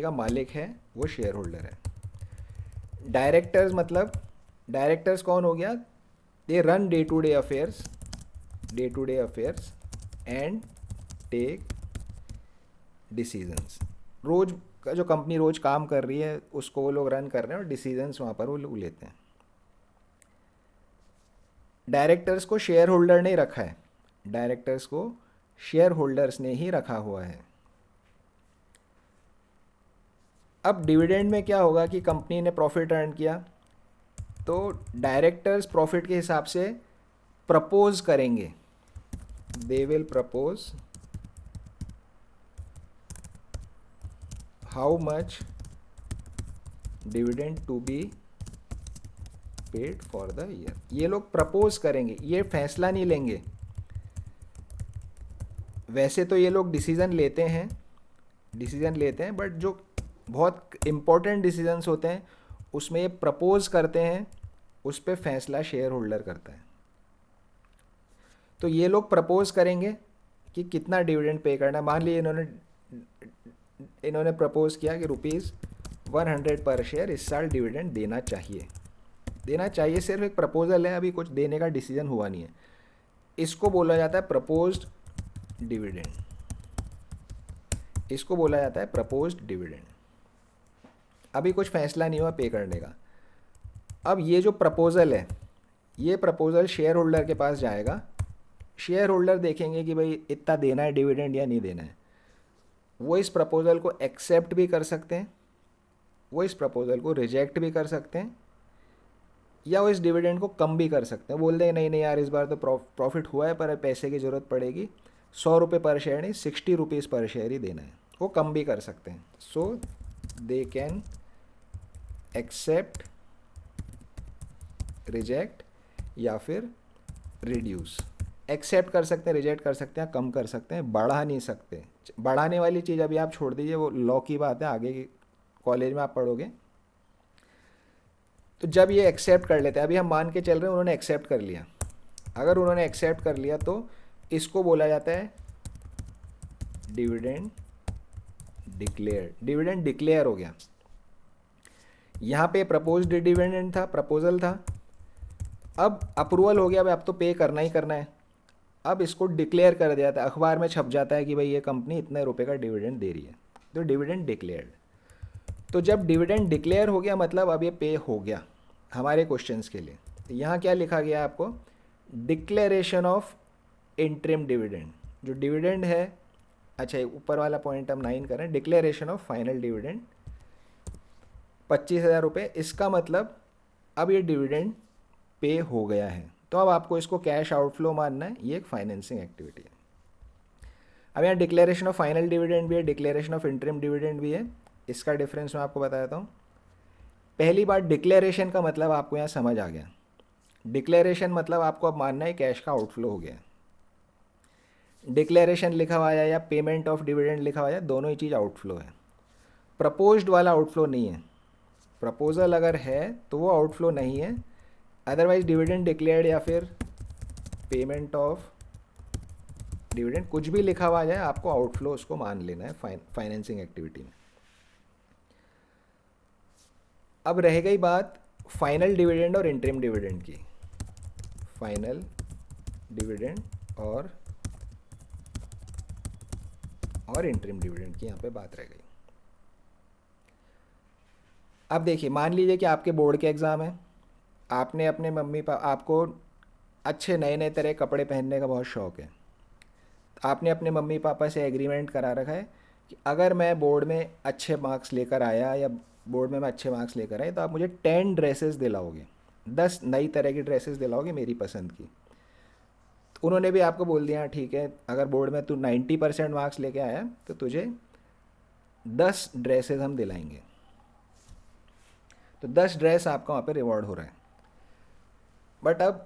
का मालिक है वो शेयर होल्डर है। डायरेक्टर्स मतलब, डायरेक्टर्स कौन हो गया, they run day to day affairs and take decisions. रोज का जो कंपनी रोज काम कर रही है उसको वो लोग रन कर रहे हैं और डिसीजंस वहाँ पर वो लोग लेते हैं। डायरेक्टर्स को शेयर होल्डर ने रखा है, डायरेक्टर्स को शेयर होल्डर्स ने ही रखा हुआ है। अब डिविडेंड में क्या होगा कि कंपनी ने प्रॉफिट अर्न किया तो डायरेक्टर्स प्रॉफिट के हिसाब से प्रपोज करेंगे, they will propose how much dividend to be paid for the year. ये लोग प्रपोज करेंगे, ये फैसला नहीं लेंगे। वैसे तो ये लोग डिसीजन लेते हैं बट जो बहुत इम्पोर्टेंट डिसीजंस होते हैं उसमें ये प्रपोज करते हैं, उस पर फैसला शेयर होल्डर करता है। तो ये लोग प्रपोज करेंगे कि कितना डिविडेंड पे करना है। मान लीजिए इन्होंने प्रपोज किया कि ₹100 पर शेयर इस साल डिविडेंड देना चाहिए। सिर्फ एक प्रपोजल है, अभी कुछ देने का डिसीजन हुआ नहीं है। इसको बोला जाता है प्रपोज्ड डिविडेंड। अभी कुछ फैसला नहीं हुआ पे करने का। अब ये जो प्रपोज़ल है, ये प्रपोज़ल शेयर होल्डर के पास जाएगा। शेयर होल्डर देखेंगे कि भाई इतना देना है डिविडेंड या नहीं देना है। वो इस प्रपोज़ल को एक्सेप्ट भी कर सकते हैं, वो इस प्रपोज़ल को रिजेक्ट भी कर सकते हैं, या वो इस डिविडेंड को कम भी कर सकते हैं। बोल दें नहीं यार इस बार तो प्रॉफिट हुआ है पर पैसे की ज़रूरत पड़ेगी, ₹100 पर शेयर नहीं ₹60 पर शेयर ही देना है। वो कम भी कर सकते हैं। सो दे कैन एक्सेप्ट, रिजेक्ट या फिर रिड्यूस। एक्सेप्ट कर सकते हैं, रिजेक्ट कर सकते हैं, कम कर सकते हैं, बढ़ा नहीं सकते। बढ़ाने वाली चीज़ अभी आप छोड़ दीजिए, वो लॉ की बात है, आगे कॉलेज में आप पढ़ोगे। तो जब ये एक्सेप्ट कर लेते हैं, अभी हम मान के चल रहे हैं उन्होंने एक्सेप्ट कर लिया। अगर उन्होंने एक्सेप्ट कर लिया तो इसको बोला जाता है डिविडेंड डिक्लेयर हो गया। यहाँ पे प्रपोज्ड डिविडेंड था, प्रपोजल था, अब अप्रूवल हो गया, अब तो पे करना ही करना है। अब इसको डिक्लेयर कर दिया जाता है, अखबार में छप जाता है कि भाई ये कंपनी इतने रुपए का डिविडेंड दे रही है, तो डिविडेंड डिक्लेयर्ड। तो जब डिविडेंड डिक्लेयर हो गया मतलब अब ये पे हो गया हमारे क्वेश्चंस के लिए। तो यहाँ क्या लिखा गया आपको, डिक्लेरेशन ऑफ इंटरिम डिविडेंड। जो डिविडेंड है, अच्छा ऊपर वाला पॉइंट हम 9 करें, डिक्लेरेशन ऑफ फाइनल डिविडेंड 25,000 रुपये। इसका मतलब अब ये डिविडेंड पे हो गया है, तो अब आपको इसको कैश आउटफ्लो मानना है, ये एक फाइनेंसिंग एक्टिविटी है। अब यहाँ डिक्लेरेशन ऑफ फाइनल डिविडेंड भी है, डिक्लेरेशन ऑफ इंटरिम डिविडेंड भी है। इसका डिफरेंस मैं आपको बता देता हूँ। पहली बात, डिक्लेरेशन का मतलब आपको यहाँ समझ आ गया। डिक्लेरेशन मतलब आपको अब मानना है कैश का आउटफ्लो हो गया। डिक्लेरेशन लिखा हुआ है या पेमेंट ऑफ डिविडेंड लिखा हुआ है, दोनों ही चीज़ आउटफ्लो है। प्रपोज्ड वाला आउटफ्लो नहीं है। प्रपोजल अगर है तो वो आउटफ्लो नहीं है, अदरवाइज डिविडेंड डिक्लेयर्ड या फिर पेमेंट ऑफ डिविडेंड कुछ भी लिखा हुआ जाए, आपको आउटफ्लो उसको मान लेना है फाइनेंसिंग एक्टिविटी में। अब रह गई बात फाइनल डिविडेंड और इंटरिम डिविडेंड की। फाइनल डिविडेंड और इंटरिम डिविडेंड की यहाँ पे बात रह गई। अब देखिए, मान लीजिए कि आपके बोर्ड के एग्ज़ाम है, आपने अपने मम्मी पापा, आपको अच्छे नए नए तरह कपड़े पहनने का बहुत शौक़ है, आपने अपने मम्मी पापा से एग्रीमेंट करा रखा है कि अगर मैं बोर्ड में अच्छे मार्क्स लेकर आया या बोर्ड में मैं अच्छे मार्क्स लेकर आए तो आप मुझे 10 ड्रेसेस दिलाओगे, 10 नई तरह की ड्रेसेस दिलाओगे मेरी पसंद की। तो उन्होंने भी आपको बोल दिया ठीक है, अगर बोर्ड में तू 90% मार्क्स लेके आया तो तुझे 10 ड्रेसेस हम दिलाएंगे। तो 10 ड्रेस आपका वहाँ पे रिवॉर्ड हो रहा है। बट अब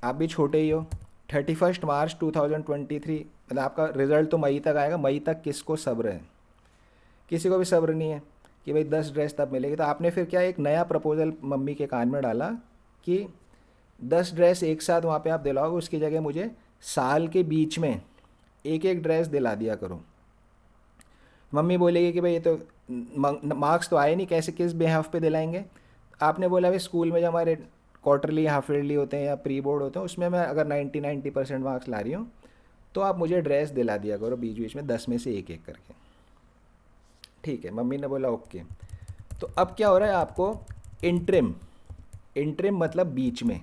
आप भी छोटे ही हो, 31 मार्च 2023, मतलब आपका रिजल्ट तो मई तक आएगा, मई तक किसको सब्र है? किसी को भी सब्र नहीं है कि भाई 10 ड्रेस तब मिलेगी। तो आपने फिर क्या, एक नया प्रपोजल मम्मी के कान में डाला कि 10 ड्रेस एक साथ वहाँ पे आप दिलाओगे, उसकी जगह मुझे साल के बीच में एक एक ड्रेस दिला दिया करो। मम्मी बोलेगी कि भाई ये तो मार्क्स तो आए नहीं, कैसे किस बिहाफ पे दिलाएंगे? आपने बोला भाई स्कूल में जो हमारे क्वार्टरली हाफ ईयरली होते हैं या प्री बोर्ड होते हैं, उसमें मैं अगर 90% मार्क्स ला रही हूँ तो आप मुझे ड्रेस दिला दिया करो बीच बीच में 10 में से एक एक करके। ठीक है, मम्मी ने बोला ओके। तो अब क्या हो रहा है आपको, इंट्रिम, इंट्रिम मतलब बीच में,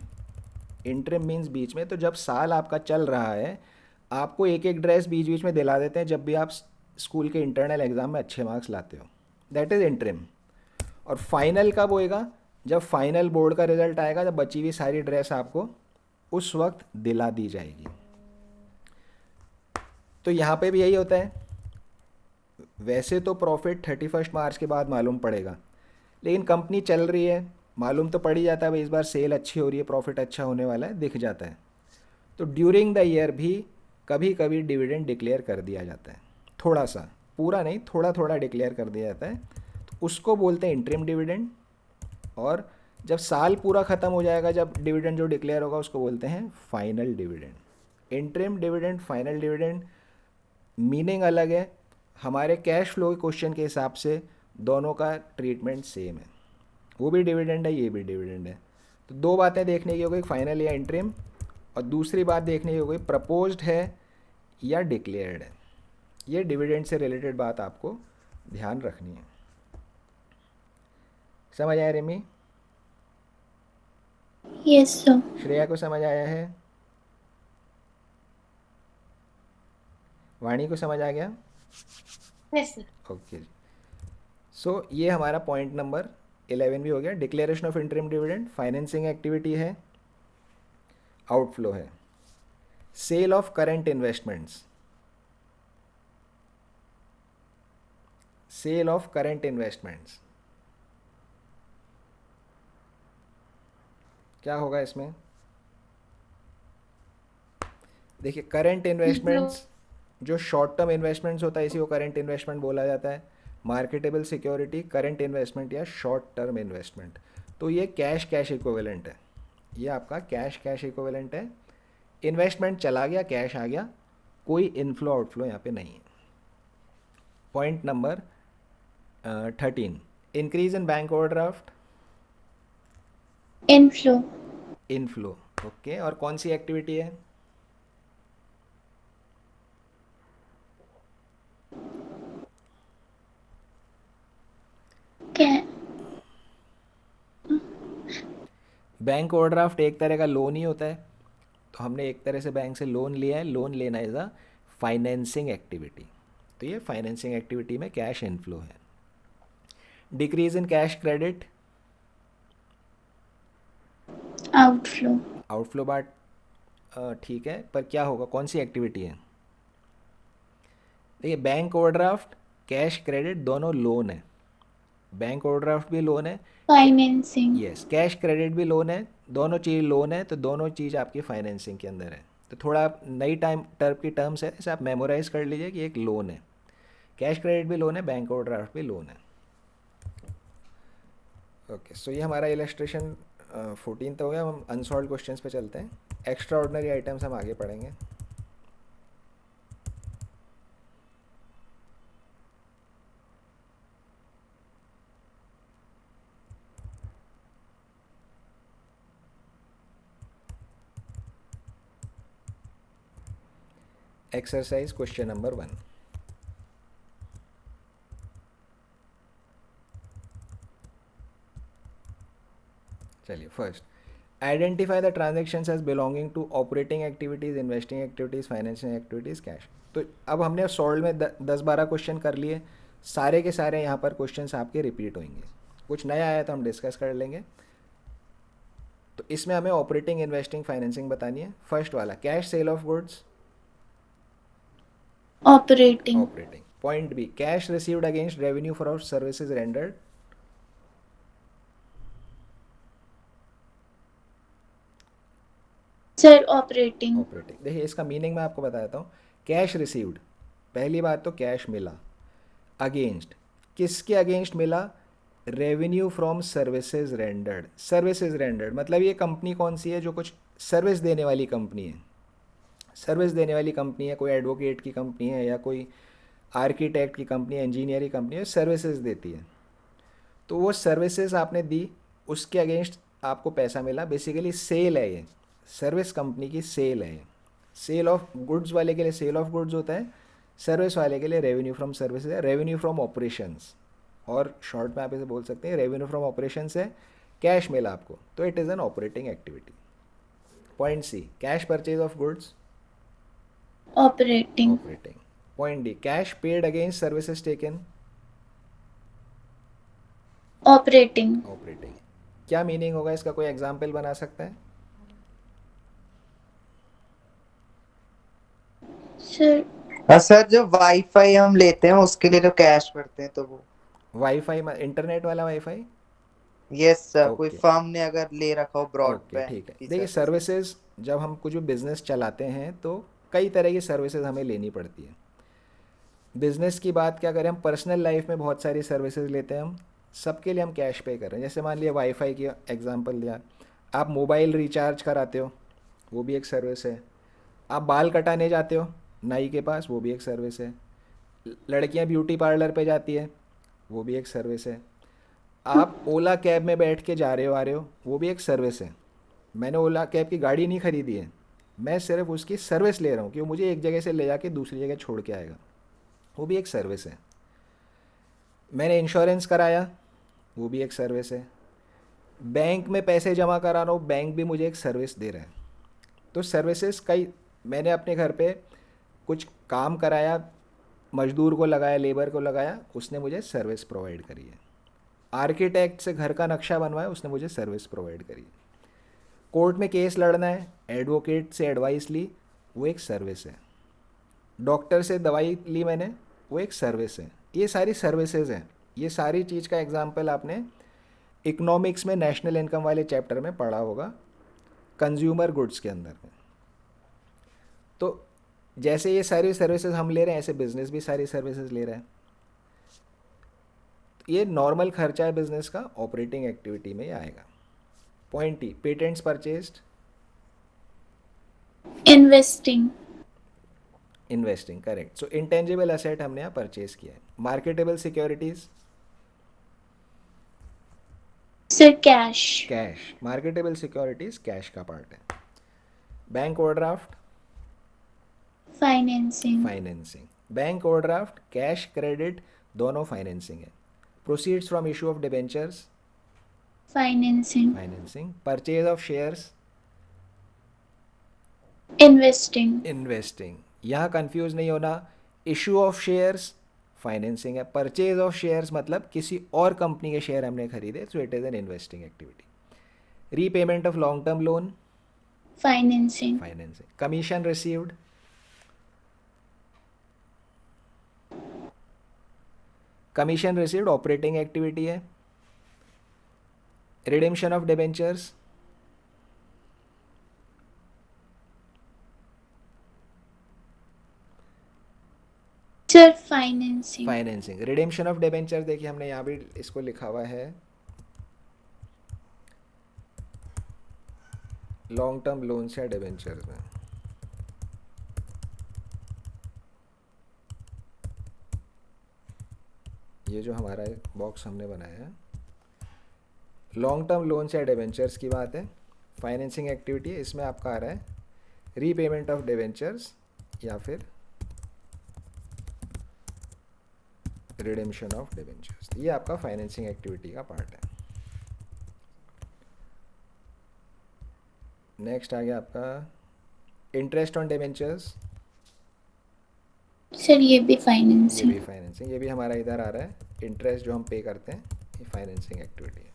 इंट्रिम मीन्स बीच में। तो जब साल आपका चल रहा है आपको एक एक ड्रेस बीच बीच में दिला देते हैं जब भी आप स्कूल के इंटरनल एग्ज़ाम में अच्छे मार्क्स लाते हो, दैट इज़ इंट्रिम। और फाइनल कब होएगा? जब फाइनल बोर्ड का रिजल्ट आएगा, जब बची हुई सारी ड्रेस आपको उस वक्त दिला दी जाएगी। तो यहाँ पे भी यही होता है। वैसे तो प्रॉफिट 31 मार्च के बाद मालूम पड़ेगा, लेकिन कंपनी चल रही है, मालूम तो पड़ ही जाता है भाई इस बार सेल अच्छी हो रही है, प्रॉफिट अच्छा होने वाला है, दिख जाता है। तो ड्यूरिंग द ईयर भी कभी कभी डिविडेंड डिक्लेयर कर दिया जाता है, थोड़ा सा, पूरा नहीं, थोड़ा थोड़ा डिक्लेयर कर दिया जाता है, तो उसको बोलते हैं इंटरिम डिविडेंड। और जब साल पूरा ख़त्म हो जाएगा, जब डिविडेंड जो डिक्लेयर होगा उसको बोलते हैं final dividend. Interim dividend, final dividend meaning अलग है। हमारे कैश फ्लो के क्वेश्चन के हिसाब से दोनों का ट्रीटमेंट सेम है, वो भी डिविडेंड है, ये भी डिविडेंड है। तो दो बातें देखने की हो गई, फाइनल या इंटरिम, और दूसरी बात देखने की हो गई प्रपोज्ड है या डिक्लेयर्ड है। ये डिविडेंड से रिलेटेड बात आपको ध्यान रखनी है। समझ आया रेमी? Yes sir. श्रेया को समझ आया है? वाणी को समझ आ गया? Yes, sir. ओके। सो ये हमारा पॉइंट नंबर 11 भी हो गया। Declaration of interim dividend financing activity है, आउटफ्लो है। Sale of current investments, sale of current investments क्या होगा इसमें? देखिए, करंट इन्वेस्टमेंट्स जो शॉर्ट टर्म इन्वेस्टमेंट्स होता है इसी को करंट इन्वेस्टमेंट बोला जाता है। मार्केटेबल सिक्योरिटी करंट इन्वेस्टमेंट या शॉर्ट टर्म इन्वेस्टमेंट। तो ये कैश कैश इक्विवेलेंट है, ये आपका कैश कैश इक्विवेलेंट है। इन्वेस्टमेंट चला गया, कैश आ गया, कोई इनफ्लो आउटफ्लो यहाँ पे नहीं है। Point number 13, increase in bank overdraft, inflow. Inflow. Okay, और कौन सी एक्टिविटी है? क्या? बैंक ओवरड्राफ्ट एक तरह का लोन ही होता है, तो हमने एक तरह से बैंक से लोन लिया है, लोन लेना इज़ अ फाइनेंसिंग एक्टिविटी। तो ये फाइनेंसिंग एक्टिविटी में कैश इनफ्लो है। Decrease in cash credit, outflow. Outflow बात ठीक है, पर क्या होगा, कौन सी एक्टिविटी है? देखिए, बैंक ओवरड्राफ्ट कैश क्रेडिट दोनों लोन है। बैंक ओवरड्राफ्ट भी लोन है, फाइनेंसिंग। यस, कैश क्रेडिट भी लोन है, दोनों चीज़ लोन है, तो दोनों चीज़ आपकी फाइनेंसिंग के अंदर है। तो थोड़ा नई टाइम टर्म की टर्म्स है, इसे आप मेमोराइज कर लीजिए कि एक लोन है, कैश क्रेडिट भी लोन है, बैंक ओवरड्राफ्ट भी लोन है। ओके, सो ये हमारा इलस्ट्रेशन 14 तो हो गया। हम अनसॉल्व क्वेश्चंस पे चलते हैं। एक्स्ट्रा ऑर्डिनरी आइटम्स हम आगे पढ़ेंगे। Exercise question number 1। चलिए, first, identify the transactions as belonging to operating activities, investing activities, financing activities, cash. तो अब हमने सॉल्व में 10-12 क्वेश्चन कर लिए, सारे के सारे यहाँ पर क्वेश्चंस आपके रिपीट होंगे। कुछ नया आया तो हम डिस्कस कर लेंगे। तो इसमें हमें ऑपरेटिंग, इन्वेस्टिंग, फाइनेंसिंग बतानी है। फर्स्ट वाला, cash sale of goods, operating. Operating. Point B, cash received against revenue for services rendered, sir operating. Operating. देखिए इसका मीनिंग मैं आपको बताता हूँ। कैश रिसीव्ड, पहली बात तो कैश मिला, अगेंस्ट, किसके अगेंस्ट मिला? Revenue from services rendered. Services rendered मतलब ये कंपनी कौन सी है? जो कुछ सर्विस देने वाली कंपनी है। सर्विस देने वाली कंपनी है, कोई एडवोकेट की कंपनी है या कोई आर्किटेक्ट की कंपनी है, इंजीनियरिंग कंपनी है, सर्विसेज देती है। तो वो सर्विसेज आपने दी, उसके अगेंस्ट आपको पैसा मिला। बेसिकली सेल है ये, सर्विस कंपनी की सेल है ये। सेल ऑफ गुड्स वाले के लिए सेल ऑफ गुड्स होता है, सर्विस वाले के लिए रेवेन्यू फ्रॉम सर्विसेज है, रेवेन्यू फ्रॉम ऑपरेशंस, और शॉर्ट में आप इसे बोल सकते हैं रेवेन्यू फ्रॉम ऑपरेशंस है। कैश मिला आपको तो it is an operating activity. Point C, cash purchase of goods, operating. Operating. Point D, cash paid against services taken, operating. Operating. क्या मीनिंग होगा इसका? कोई एग्जाम्पल बना सकता है? सर सर जो वाईफाई हम लेते हैं उसके लिए जो कैश भरते हैं तो वो। वाईफाई, इंटरनेट वाला वाईफाई? यस सर, कोई ओके, फर्म ने अगर ले रखा हो ओके ब्रॉडबैंड ठीक है। की देखिए सर्विस। सर्विसेज, जब हम कुछ भी बिज़नेस चलाते हैं तो कई तरह की सर्विसेज हमें लेनी पड़ती है। बिज़नेस की बात क्या करें, हम पर्सनल लाइफ में बहुत सारी सर्विसेज लेते हैं, हम सबके लिए हम कैश पे कर रहे हैं। जैसे मान लिया वाईफाई की एग्जांपल दिया, आप मोबाइल रिचार्ज कराते हो, वो भी एक सर्विस है। आप बाल कटाने जाते हो नाई के पास, वो भी एक सर्विस है। लड़कियां ब्यूटी पार्लर पे जाती है, वो भी एक सर्विस है। आप ओला कैब में बैठ के जा रहे हो आ रहे हो, वो भी एक सर्विस है। मैंने ओला कैब की गाड़ी नहीं खरीदी है, मैं सिर्फ उसकी सर्विस ले रहा हूँ कि वो मुझे एक जगह से ले जाके दूसरी जगह छोड़ के आएगा, वो भी एक सर्विस है। मैंने इंश्योरेंस कराया, वो भी एक सर्विस है। बैंक में पैसे जमा करा रहा हूँ, बैंक भी मुझे एक सर्विस दे रहा है। तो सर्विसेज कई, मैंने अपने घर पे कुछ काम कराया, मजदूर को लगाया, लेबर को लगाया, उसने मुझे सर्विस प्रोवाइड करी है। आर्किटेक्ट से घर का नक्शा बनवाया, उसने मुझे सर्विस प्रोवाइड करी है। कोर्ट में केस लड़ना है, एडवोकेट से एडवाइस ली, वो एक सर्विस है। डॉक्टर से दवाई ली मैंने, वो एक सर्विस है। ये सारी सर्विसेज हैं। ये सारी चीज़ का एग्जाम्पल आपने इकोनॉमिक्स में नेशनल इनकम वाले चैप्टर में पढ़ा होगा, कंज्यूमर गुड्स के अंदर में। तो जैसे ये सारी सर्विसेज हम ले रहे हैं, ऐसे बिजनेस भी सारी सर्विसेज ले रहा है। ये नॉर्मल खर्चा है बिजनेस का, ऑपरेटिंग एक्टिविटी में ही आएगा। Point T, patents purchased, investing. Investing, correct. So intangible asset हमने यहाँ परचेज किया है। Marketable securities, sir cash. Cash. Marketable securities cash का पार्ट है। Bank overdraft, financing. Financing. Bank overdraft, cash credit दोनों फाइनेंसिंग है। Proceeds from issue of debentures, financing. Financing. Purchase of shares, investing. Investing. यहाँ कंफ्यूज नहीं होना, इशू ऑफ शेयर्स फाइनेंसिंग है, परचेज ऑफ शेयर्स मतलब किसी और कंपनी के शेयर हमने खरीदे, so it is an investing activity. Repayment of long term loan, financing. Financing. Commission received, commission received operating activity है। Redemption of debentures, sir financing. Financing. Redemption of debentures देखिए हमने यहाँ भी इसको लिखा हुआ है, लॉन्ग टर्म लोन्स या डिबेंचर्स में। ये जो हमारा बॉक्स हमने बनाया है, लॉन्ग टर्म लोन्स या डिबेंचर्स की बात है, फाइनेंसिंग एक्टिविटी है। इसमें आपका आ रहा है रीपेमेंट ऑफ डिबेंचर्स या फिर रिडेम्पशन ऑफ डिबेंचर्स, ये आपका फाइनेंसिंग एक्टिविटी का पार्ट है। नेक्स्ट आ गया आपका इंटरेस्ट ऑन डिबेंचर्स, सर ये भी ये फाइनेंसिंग। भी फाइनेंसिंग। ये भी हमारा इधर आ रहा है, इंटरेस्ट जो हम पे करते हैं, ये फाइनेंसिंग एक्टिविटी है।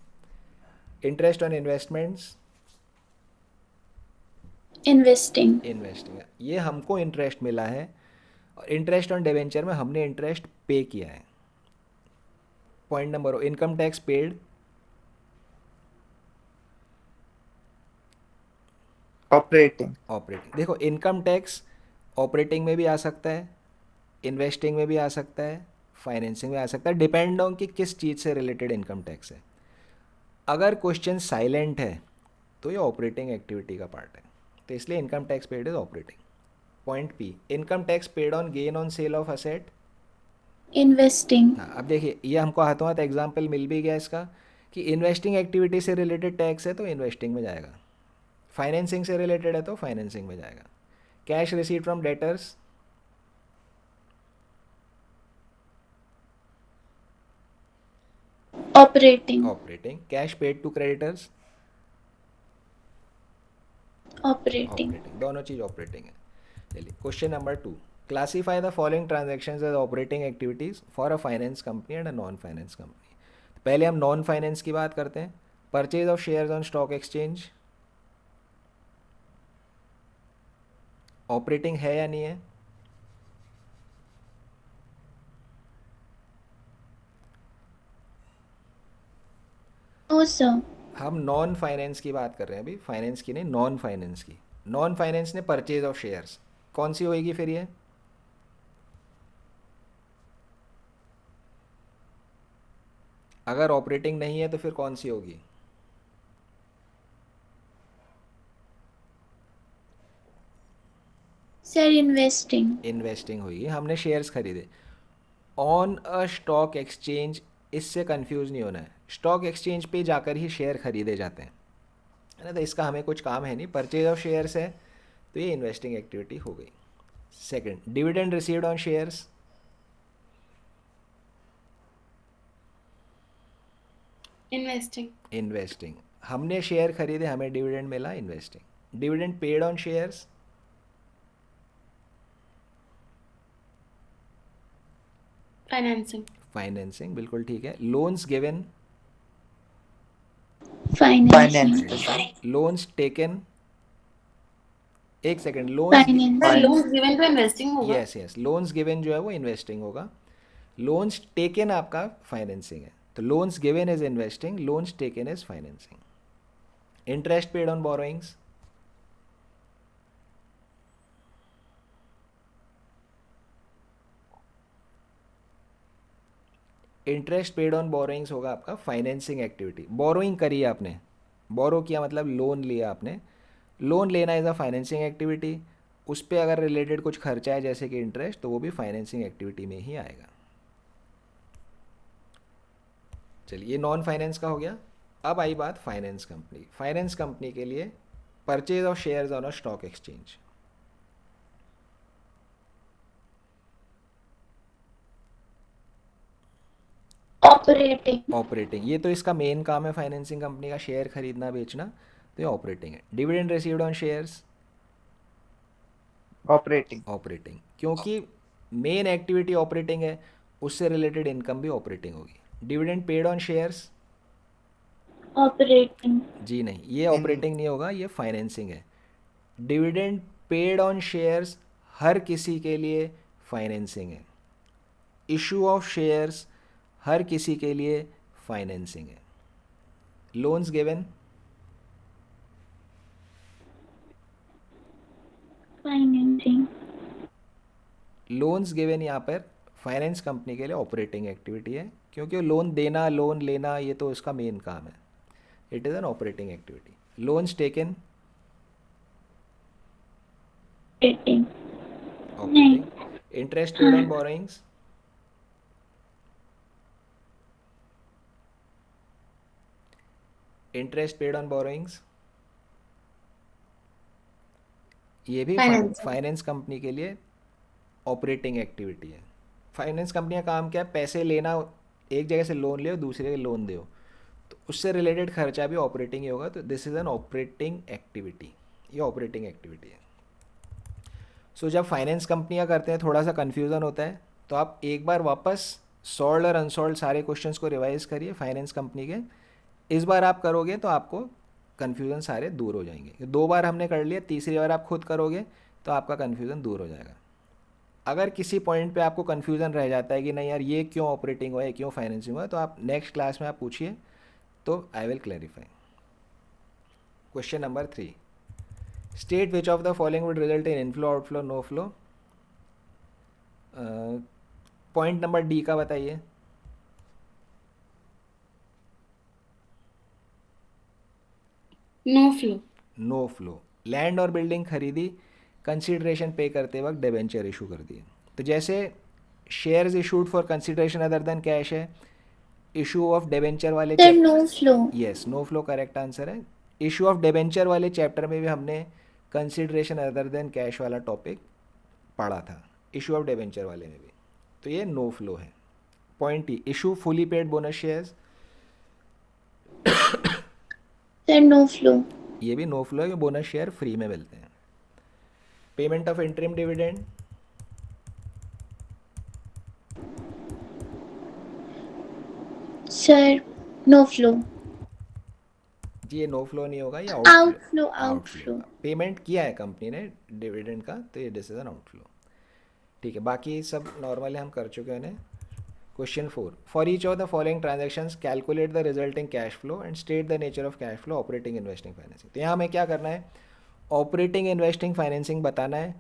Interest on investments, investing. Investing. ये हमको इंटरेस्ट मिला है, और इंटरेस्ट ऑन डिबेंचर में हमने इंटरेस्ट पे किया है। Point number, income tax paid, operating. Operating. देखो इनकम टैक्स ऑपरेटिंग में भी आ सकता है, इन्वेस्टिंग में भी आ सकता है, फाइनेंसिंग में आ सकता है, डिपेंड ऑन कि किस चीज़ से रिलेटेड इनकम टैक्स है। अगर क्वेश्चन साइलेंट है तो ये ऑपरेटिंग एक्टिविटी का पार्ट है, तो इसलिए income tax paid is operating. Point P, income tax paid on gain on sale of asset. Investing. हाँ, अब देखिए ये हमको हाथों हाथ एग्जाम्पल मिल भी गया इसका कि इन्वेस्टिंग एक्टिविटी से रिलेटेड टैक्स है तो इन्वेस्टिंग में जाएगा, फाइनेंसिंग से रिलेटेड है तो फाइनेंसिंग में जाएगा। Cash receive from debtors, operating. Operating. Cash paid to creditors, operating. Operating. दोनों चीज़ ऑपरेटिंग है। चलिए question number 2, classify the following transactions as operating activities for a finance company and a non finance company. पहले हम नॉन फाइनेंस की बात करते हैं। Purchase of shares on stock exchange operating है या नहीं है? No sir. हम नॉन फाइनेंस की बात कर रहे हैं अभी, फाइनेंस की नहीं, नॉन फाइनेंस की। नॉन फाइनेंस ने परचेज ऑफ शेयर्स, कौन सी होएगी फिर ये? अगर ऑपरेटिंग नहीं है तो फिर कौन सी होगी? Sir investing. इन्वेस्टिंग होगी, हमने शेयर्स खरीदे। ऑन अ स्टॉक एक्सचेंज, इससे कंफ्यूज नहीं होना है, स्टॉक एक्सचेंज पे जाकर ही शेयर खरीदे जाते हैं, है ना, तो इसका हमें कुछ काम है नहीं। परचेज ऑफ शेयर्स है तो ये इन्वेस्टिंग एक्टिविटी हो गई। Second, dividend received on shares, Investing. Investing. हमने शेयर खरीदे, हमें डिविडेंड मिला, investing. Dividend paid on shares, Financing. Financing, बिल्कुल ठीक है। Loans given, financing. Finance. Loans taken, एक second, loans, finance. Sir, loans given to investing होगा. यस यस, लोन्स गिवन जो है वो इन्वेस्टिंग होगा, लोन्स टेकन आपका फाइनेंसिंग है। तो loans given is investing, loans taken is financing. Interest paid on borrowings, interest paid on borrowings होगा आपका फाइनेंसिंग एक्टिविटी। बोरोइंग करी आपने, बोरो किया मतलब लोन लिया आपने, लोन लेना इज़ अ फाइनेंसिंग एक्टिविटी। उस पर अगर रिलेटेड कुछ खर्चा है जैसे कि इंटरेस्ट, तो वो भी फाइनेंसिंग एक्टिविटी में ही आएगा। चलिए ये नॉन फाइनेंस का हो गया। अब आई बात फाइनेंस कंपनी। फाइनेंस कंपनी के लिए purchase of shares on a stock exchange, operating. Operating. ये तो इसका मेन काम है फाइनेंसिंग कंपनी का, शेयर खरीदना बेचना, तो ये ऑपरेटिंग है। Dividend received on shares, operating. Operating, क्योंकि मेन एक्टिविटी ऑपरेटिंग है, उससे रिलेटेड इनकम भी ऑपरेटिंग होगी। Dividend paid on shares, operating. जी नहीं, ये ऑपरेटिंग नहीं होगा, ये फाइनेंसिंग है। डिविडेंड पेड ऑन शेयर्स हर किसी के लिए फाइनेंसिंग है। इशू ऑफ शेयर्स हर किसी के लिए फाइनेंसिंग है। Loans given, financing. Loans given यहाँ पर फाइनेंस कंपनी के लिए ऑपरेटिंग एक्टिविटी है, क्योंकि लोन देना लोन लेना ये तो उसका मेन काम है, it is an operating activity. Loans taken, operating. Operating. Interest paid on borrowings, interest paid on borrowings, ये भी Finance. फाइनेंस कंपनी के लिए ऑपरेटिंग एक्टिविटी है। फाइनेंस कंपनी का काम क्या है? पैसे लेना, एक जगह से लोन ले दूसरे के लोन दो, तो उससे रिलेटेड खर्चा भी ऑपरेटिंग ही होगा, तो this is an operating activity, ये ऑपरेटिंग एक्टिविटी है। सो जब फाइनेंस कंपनियां करते हैं थोड़ा सा कन्फ्यूज़न होता है, तो आप एक बार वापस सॉल्व और अनसॉल्व सारे क्वेश्चंस को रिवाइज करिए फाइनेंस कंपनी के। इस बार आप करोगे तो आपको कन्फ्यूज़न सारे दूर हो जाएंगे। 2 बार हमने कर लिया, तीसरी बार आप खुद करोगे तो आपका कन्फ्यूज़न दूर हो जाएगा। अगर किसी पॉइंट पे आपको कन्फ्यूज़न रह जाता है कि नहीं यार ये क्यों ऑपरेटिंग हुआ है, क्यों फाइनेंसिंग हुआ है, तो आप नेक्स्ट क्लास में आप पूछिए, तो I will clarify. Question number 3, state which of the following would result in inflow outflow no flow. Point number D का बताइए। No flow. No flow. Land और बिल्डिंग खरीदी, कंसिडरेशन पे करते वक्त डिबेंचर इशू कर दिए। तो जैसे shares issued for consideration other than cash है, इशू ऑफ डिबेंचर वाले sir no flow. Yes, no flow correct answer है। इशू ऑफ डिबेंचर वाले चैप्टर में भी हमने कंसिडरेशन अदर देन कैश वाला टॉपिक पढ़ा था, इशू ऑफ डिबेंचर वाले में भी। तो ये नो फ्लो है। Point E, issue fully paid bonus shares, sir no flow. ये भी नो फ्लो है, बोनस शेयर फ्री में मिलते हैं। Payment of interim dividend, sir no flow. जी ये नो फ्लो नहीं होगा, ये आउटफ्लो। आउटफ्लो। पेमेंट किया है कंपनी ने डिविडेंड का, तो ये दिस इज एन आउटफ्लो। ठीक है, बाकी सब नॉर्मल है, हम कर चुके हैं। Question 4, for each of the following transactions calculate the resulting cash flow and state the nature of cash flow operating investing financing. तो यहाँ हमें क्या करना है, ऑपरेटिंग इन्वेस्टिंग फाइनेंसिंग बताना है,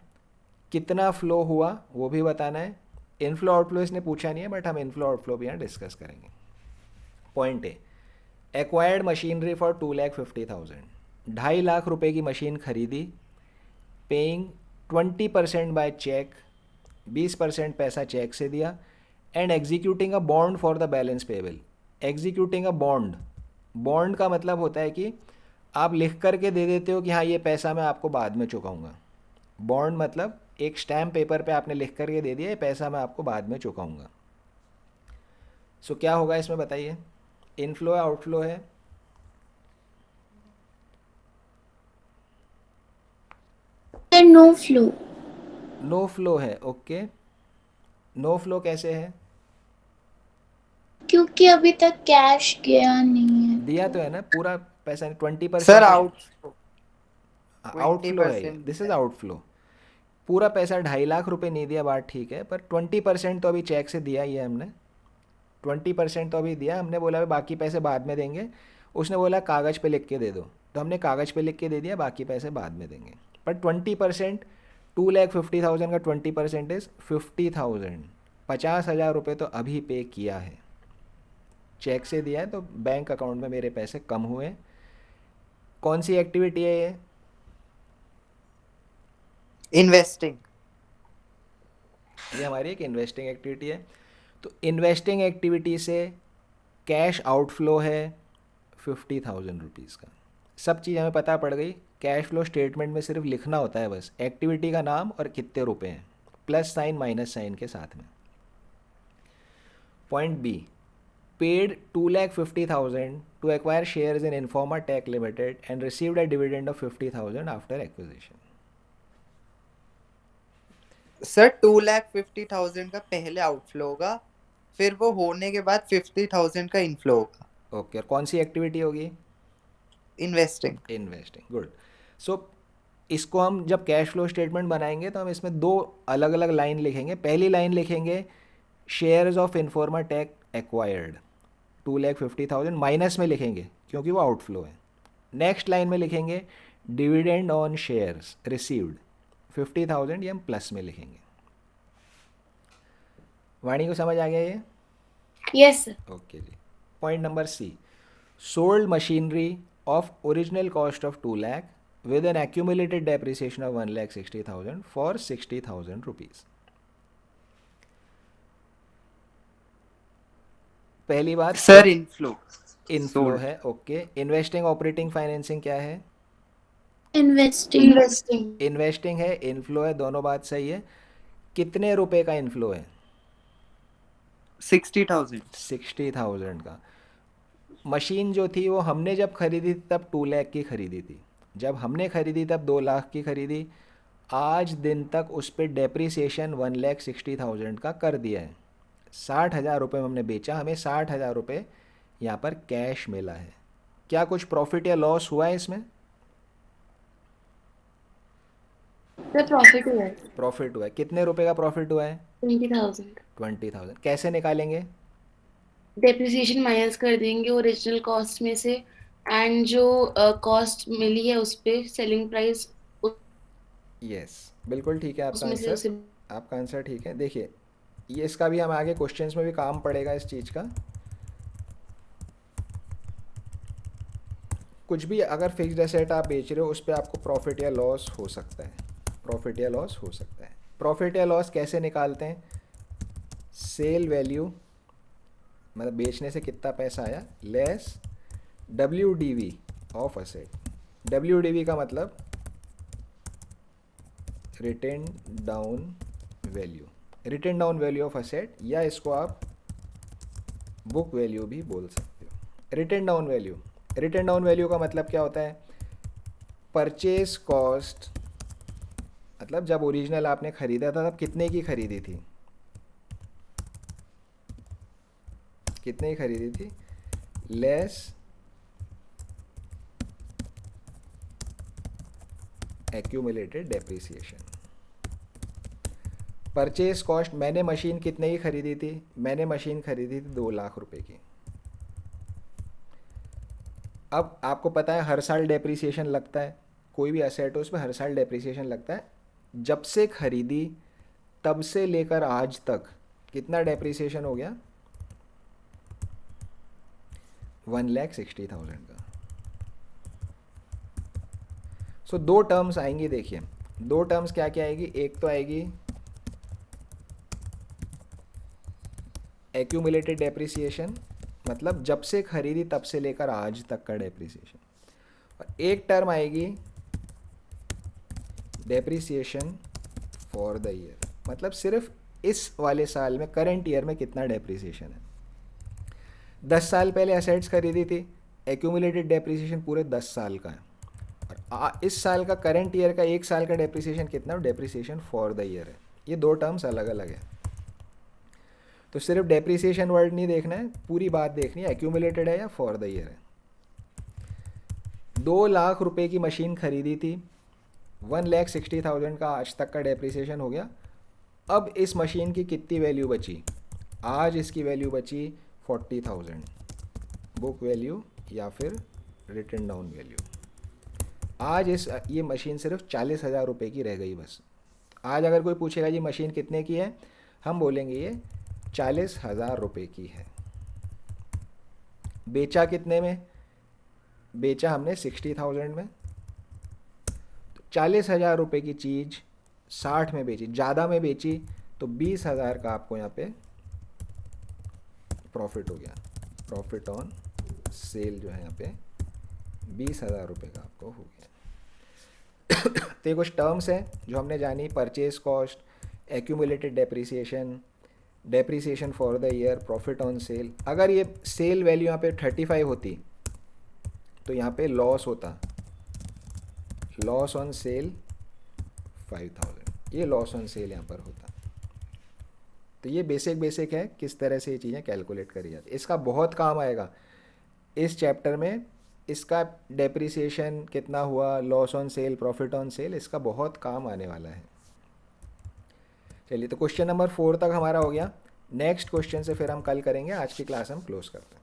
कितना फ्लो हुआ वो भी बताना है। इनफ्लो आउटफ्लो इसने पूछा नहीं है, बट हम इनफ्लो आउटफ्लो भी यहाँ डिस्कस करेंगे। Point A, acquired machinery for 2,50,000, 2.5 lakh रुपए की मशीन खरीदी, पेइंग 20% बाय चेक, 20% पैसा चेक से दिया, and executing a bond for the balance payable. Executing a bond, bond का मतलब होता है कि आप लिख करके दे देते हो कि हाँ ये पैसा मैं आपको बाद में चुकाऊंगा। बॉन्ड मतलब एक स्टैम्प पेपर पे आपने लिख करके दे दिया, ये पैसा मैं आपको बाद में चुकाऊंगा। सो क्या होगा इसमें बताइए, इनफ्लो है आउटफ्लो है? Sir no flow. No flow है, ओके। नो फ्लो कैसे है? क्योंकि अभी तक कैश गया नहीं है। दिया तो है ना पूरा पैसा, 20%। सर आउटफ्लो, आउटफ्लो है, 20% दिस इज आउटफ्लो। पूरा पैसा 2.5 लाख रुपए नहीं दिया, बात ठीक है, पर 20% तो अभी चेक से दिया ही है हमने। 20% तो अभी दिया, हमने बोला बाकी पैसे बाद में देंगे, उसने बोला कागज़ पे लिख के दे दो, तो हमने कागज़ पे लिख के दे दिया, बाकी पैसे बाद में देंगे। पर 20%, 2,50,000 का 20% इज 50,000, 50,000 रुपये तो अभी पे किया है, चेक से दिया है, तो बैंक अकाउंट में मेरे पैसे कम हुए। कौन सी एक्टिविटी है ये? इन्वेस्टिंग। ये हमारी एक इन्वेस्टिंग एक्टिविटी है। तो इन्वेस्टिंग एक्टिविटी से कैश आउटफ्लो है 50,000 रुपीज़ का। सब चीज़ हमें पता पड़ गई। कैश फ्लो स्टेटमेंट में सिर्फ लिखना होता है बस, एक्टिविटी का नाम और कितने रुपए हैं, प्लस साइन माइनस साइन के साथ में। Point B, paid 2,50,000 to acquire shares in Informa Tech limited and received a dividend of 50,000 after acquisition. Sir 2,50,000 का पहले आउटफ्लो होगा, फिर वो होने के बाद 50,000 का इनफ्लो होगा। ओके, और कौन सी एक्टिविटी होगी? इन्वेस्टिंग। Investing, good. सो इसको हम जब कैश फ्लो स्टेटमेंट बनाएंगे तो हम इसमें दो अलग अलग लाइन लिखेंगे। पहली लाइन लिखेंगे shares of Informa Tech acquired 2,50,000, minus में लिखेंगे क्योंकि वो आउटफ्लो है। नेक्स्ट लाइन में लिखेंगे डिविडेंड ऑन शेयर्स रिसीव्ड 50,000, ये हम प्लस में लिखेंगे। वाणी को समझ आ गया ये? Yes sir. ओके जी। Point number C, sold machinery of original cost of 2 lakh with an accumulated depreciation of 1,60,000 for 60,000 rupees। पहली बात सर इनफ्लो। इनफ्लो है, ओके। इन्वेस्टिंग ऑपरेटिंग फाइनेंसिंग क्या है? इन्वेस्टिंग। इन्वेस्टिंग। इन्वेस्टिंग है, इनफ्लो है, दोनों बात सही है। कितने रुपए का इनफ्लो है? 60,000। 60,000 का। मशीन जो थी वो हमने जब खरीदी तब 2 लाख की खरीदी थी, जब हमने खरीदी तब 2 लाख की खरीदी। आज दिन तक उस पर डेप्रीसिएशन 1,60,000 का कर दिया है। 60,000 रुपये में हमने बेचा, हमें 60,000 रुपये यहाँ पर कैश मिला है। क्या कुछ प्रॉफिट या लॉस हुआ है इसमें? सर प्रॉफिट हुआ है। प्रॉफिट हुआ है। कितने रुपए का प्रॉफिट हुआ है? 20,000। 20,000। कैसे निकालेंगे? डेप्रिसिएशन माइनस कर देंगे ओरिजिनल कॉस्ट में से, एंड जो कॉस्ट मिली है उस पे सेलिंग प्राइस यस, बिल्कुल ठीक है आपका उसमें से उसे आंसर। आपका आंसर ठीक है। देखिए, ये इसका भी हम आगे क्वेश्चंस में भी काम पड़ेगा इस चीज़ का। कुछ भी अगर फिक्स्ड एसेट आप बेच रहे हो उस पर आपको प्रॉफिट या लॉस हो सकता है, प्रॉफिट या लॉस हो सकता है। प्रॉफिट या लॉस कैसे निकालते हैं? सेल वैल्यू, मतलब बेचने से कितना पैसा आया, less WDV of asset. WDV का मतलब return down value, return down value of asset, या इसको आप बुक वैल्यू भी बोल सकते हो। Return down value, return down value का मतलब क्या होता है? परचेज कॉस्ट, मतलब जब ओरिजिनल आपने खरीदा था तब कितने की खरीदी थी, कितने की खरीदी थी, less accumulated depreciation. Purchase cost, मैंने मशीन कितने की खरीदी थी, मैंने मशीन खरीदी थी 2 लाख रुपए की। अब आपको पता है हर साल डेप्रिसिएशन लगता है, कोई भी एसेट हो उसमें हर साल डेप्रिसिएशन लगता है। जब से खरीदी तब से लेकर आज तक कितना डेप्रिसिएशन हो गया, 1,60,000 का। सो दो टर्म्स आएंगी, देखिए दो टर्म्स क्या क्या आएगी। एक तो आएगी एक्यूमुलेटेड डेप्रिसिएशन, मतलब जब से खरीदी तब से लेकर आज तक का डेप्रिसिएशन, और एक टर्म आएगी डेप्रिसिएशन फॉर द ईयर, मतलब सिर्फ इस वाले साल में, करंट ईयर में कितना डेप्रिसिएशन है। 10 साल पहले एसेट्स खरीदी थी, एक्यूमुलेटेड डेप्रिसिएशन पूरे 10 साल का है, और इस साल का, करंट ईयर का 1 साल का डेप्रिसिएशन कितना, डेप्रिसिएशन फॉर द ईयर है। ये दो टर्म्स अलग अलग है। तो सिर्फ डेप्रिसिएशन वर्ड नहीं देखना है, पूरी बात देखनी है, एक्यूमुलेटेड है या फॉर द ईयर है। 2 लाख रुपए की मशीन खरीदी थी, 1,60,000 का आज तक का डेप्रिसिएशन हो गया। अब इस मशीन की कितनी वैल्यू बची, आज इसकी वैल्यू बची 40,000, बुक वैल्यू या फिर रिटर्न डाउन वैल्यू। आज ये मशीन सिर्फ 40,000 रुपये की रह गई बस। आज अगर कोई पूछेगा ये मशीन कितने की है, हम बोलेंगे ये 40,000 रुपये की है। बेचा कितने में, बेचा हमने 60,000 में। तो 40,000 रुपये की चीज़ 60 में बेची, ज़्यादा में बेची तो 20,000 का आपको यहाँ पे प्रॉफिट हो गया। प्रॉफिट ऑन सेल जो है यहाँ पे 20,000 रुपये का आपको हो गया। तो ये कुछ टर्म्स हैं जो हमने जानी, purchase cost, accumulated depreciation, depreciation for the year, profit on sale. अगर ये सेल वैल्यू यहाँ पे 35 होती तो यहाँ पे लॉस होता, लॉस ऑन सेल 5,000, ये लॉस ऑन सेल यहाँ पर होता। तो ये बेसिक है किस तरह से ये चीज़ें कैलकुलेट करी जाती। इसका बहुत काम आएगा इस चैप्टर में, इसका डेप्रिसिएशन कितना हुआ, loss on sale, profit on sale, इसका बहुत काम आने वाला है। चलिए, तो क्वेश्चन नंबर 4 तक हमारा हो गया। नेक्स्ट क्वेश्चन से फिर हम कल करेंगे। आज की क्लास हम क्लोज करते हैं।